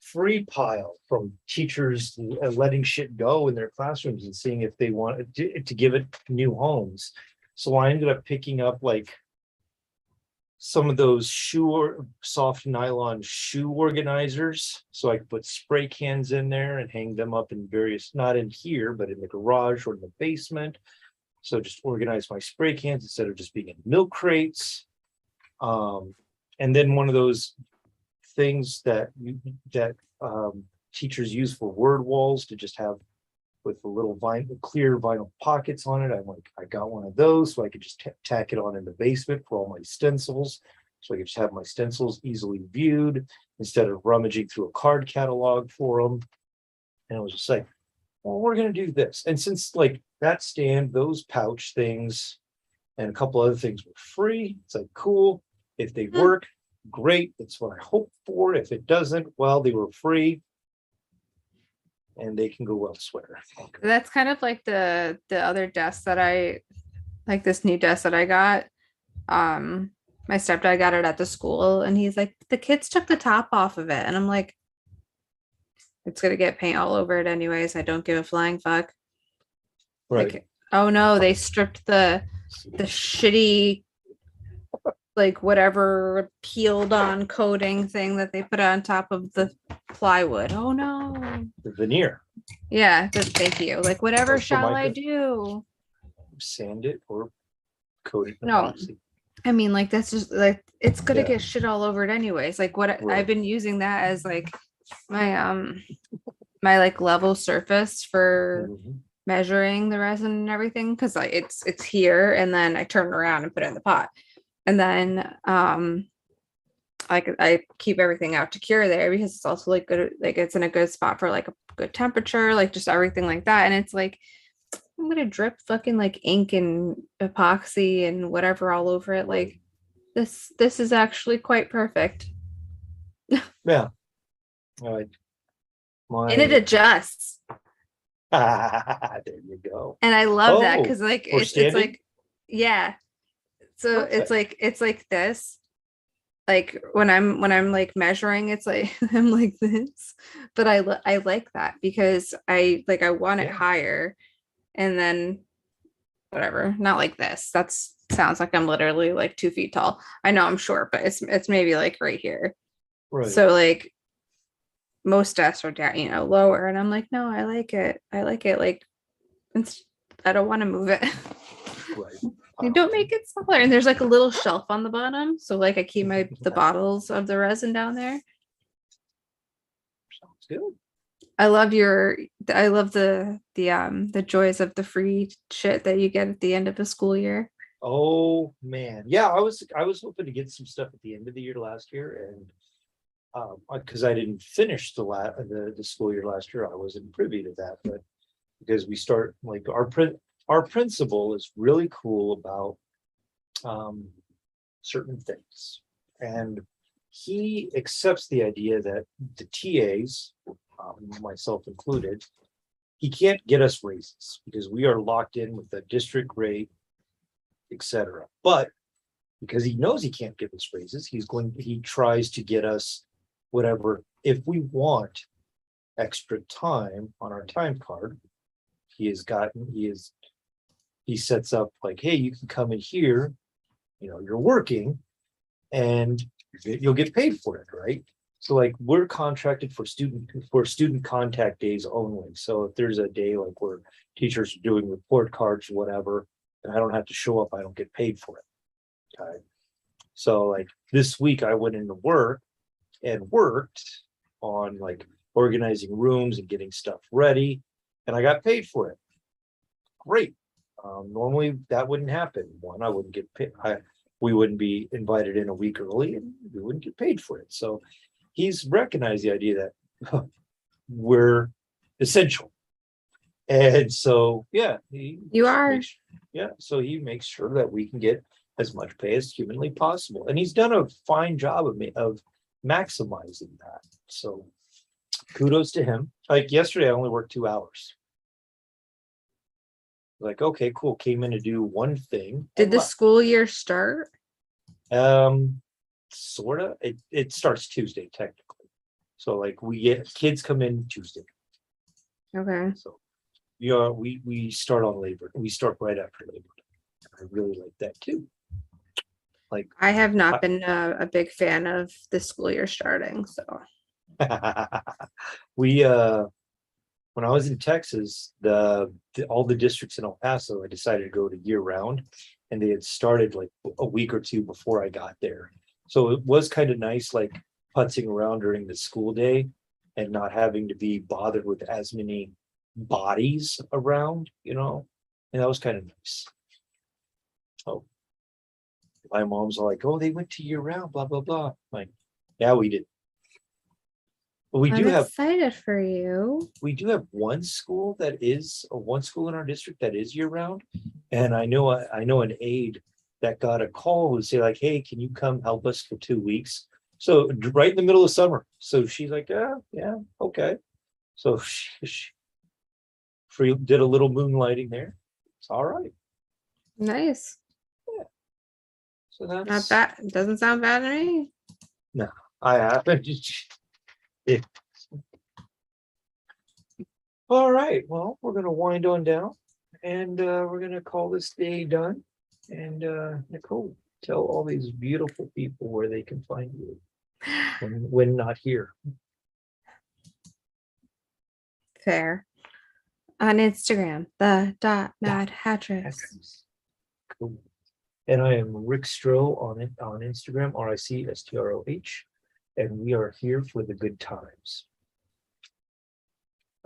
free pile from teachers letting shit go in their classrooms and seeing if they wanted to give it new homes. So I ended up picking up like some of those shoe or soft nylon shoe organizers. So I could put spray cans in there and hang them up in various, not in here, but in the garage or in the basement. So just organize my spray cans instead of just being in milk crates. And then one of those things that teachers use for word walls to just have with the little clear vinyl pockets on it. I'm like, I got one of those so I could just tack it on in the basement for all my stencils. So I could just have my stencils easily viewed instead of rummaging through a card catalog for them. And I was just like, well, we're going to do this. And since like that stand, those pouch things and a couple other things were free, it's like, cool. If they work, great. That's what I hope for. If it doesn't, well, they were free. And they can go elsewhere. That's kind of like the other desk that I like, this new desk that I got. My stepdad got it at the school and he's like, the kids took the top off of it. And I'm like, it's gonna get paint all over it anyways. I don't give a flying fuck. Right. Like, oh no, they stripped the shitty like whatever peeled on coating thing that they put on top of the plywood. Oh no. The veneer. Yeah, thank you. Like, whatever Or shall I do? Sand it or coat it. No. I mean, like, that's just like, it's gonna Yeah. get shit all over it anyways. Like, what Right. I've been using that as like my my like level surface for Mhm. measuring the resin and everything, because like it's here and then I turn around and put it in the pot. And then I keep everything out to cure there because it's also like good, like it's in a good spot for like a good temperature, like just everything like that. And it's like, I'm gonna drip fucking like ink and epoxy and whatever all over it. Like this is actually quite perfect. Yeah. All right. And it adjusts. There you go. And I love that Oh, because like for it's standing? like, yeah. So Perfect. it's like this. Like when I'm like measuring, it's like I'm like this. But I like that because I want it Yeah. higher, and then whatever, not like this. That's sounds like I'm literally like 2 feet tall. I know I'm short, but it's maybe like right here. Right. So like most desks are down, you know, lower, and I'm like, no, I like it. I like it. Like I don't want to move it. Right. You don't make it smaller. And there's like a little shelf on the bottom. So like I keep the bottles of the resin down there. Sounds good. I love the joys of the free shit that you get at the end of the school year. Oh man. Yeah, I was hoping to get some stuff at the end of the year last year, and because I didn't finish the school year last year, I wasn't privy to that. But because we start like our principal is really cool about certain things, and he accepts the idea that the TAs, myself included, he can't get us raises because we are locked in with the district rate, etc. But because he knows he can't give us raises, he tries to get us whatever. If we want extra time on our time card, he sets up like, hey, you can come in here, you're working and you'll get paid for it, right? So like we're contracted for student contact days only. So if there's a day like where teachers are doing report cards, whatever, and I don't have to show up, I don't get paid for it. Okay. So like this week I went into work and worked on like organizing rooms and getting stuff ready, and I got paid for it. Great. Normally that wouldn't happen. One, I wouldn't get paid. We wouldn't be invited in a week early and we wouldn't get paid for it. So he's recognized the idea that we're essential. And so, yeah, You are. So he makes sure that we can get as much pay as humanly possible. And he's done a fine job of maximizing that. So kudos to him. Like yesterday, I only worked 2 hours. Like, okay, cool. Came in to do one thing. Did the school year start? Sort of. It starts Tuesday, technically. So like we get kids come in Tuesday. Okay. So we start on labor. We start right after Labor Day. I really like that too. Like I have not been a big fan of the school year starting, so we when I was in Texas, all the districts in El Paso, I decided to go to year round, and they had started like a week or two before I got there. So it was kind of nice, like putzing around during the school day and not having to be bothered with as many bodies around, and that was kind of nice. Oh, my mom's like, oh, they went to year round, blah, blah, blah. Like, yeah, we did. But I'm excited for you. We do have one school in our district that is year round. And I know an aide that got a call and say like, hey, can you come help us for 2 weeks? So right in the middle of summer. So she's like, yeah, okay. So she did a little moonlighting there. It's all right. Nice. Yeah. So that's not bad. It doesn't sound bad to me. No, I haven't. All right. Well, we're gonna wind on down, and we're gonna call this day done. And Nicole, tell all these beautiful people where they can find you when not here. Fair. On Instagram, the.mad Hatress. Cool. And I am Rick Stroh on Instagram, RICSTROH, and we are here for the good times.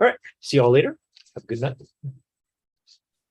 All right. See y'all later. Have a good night.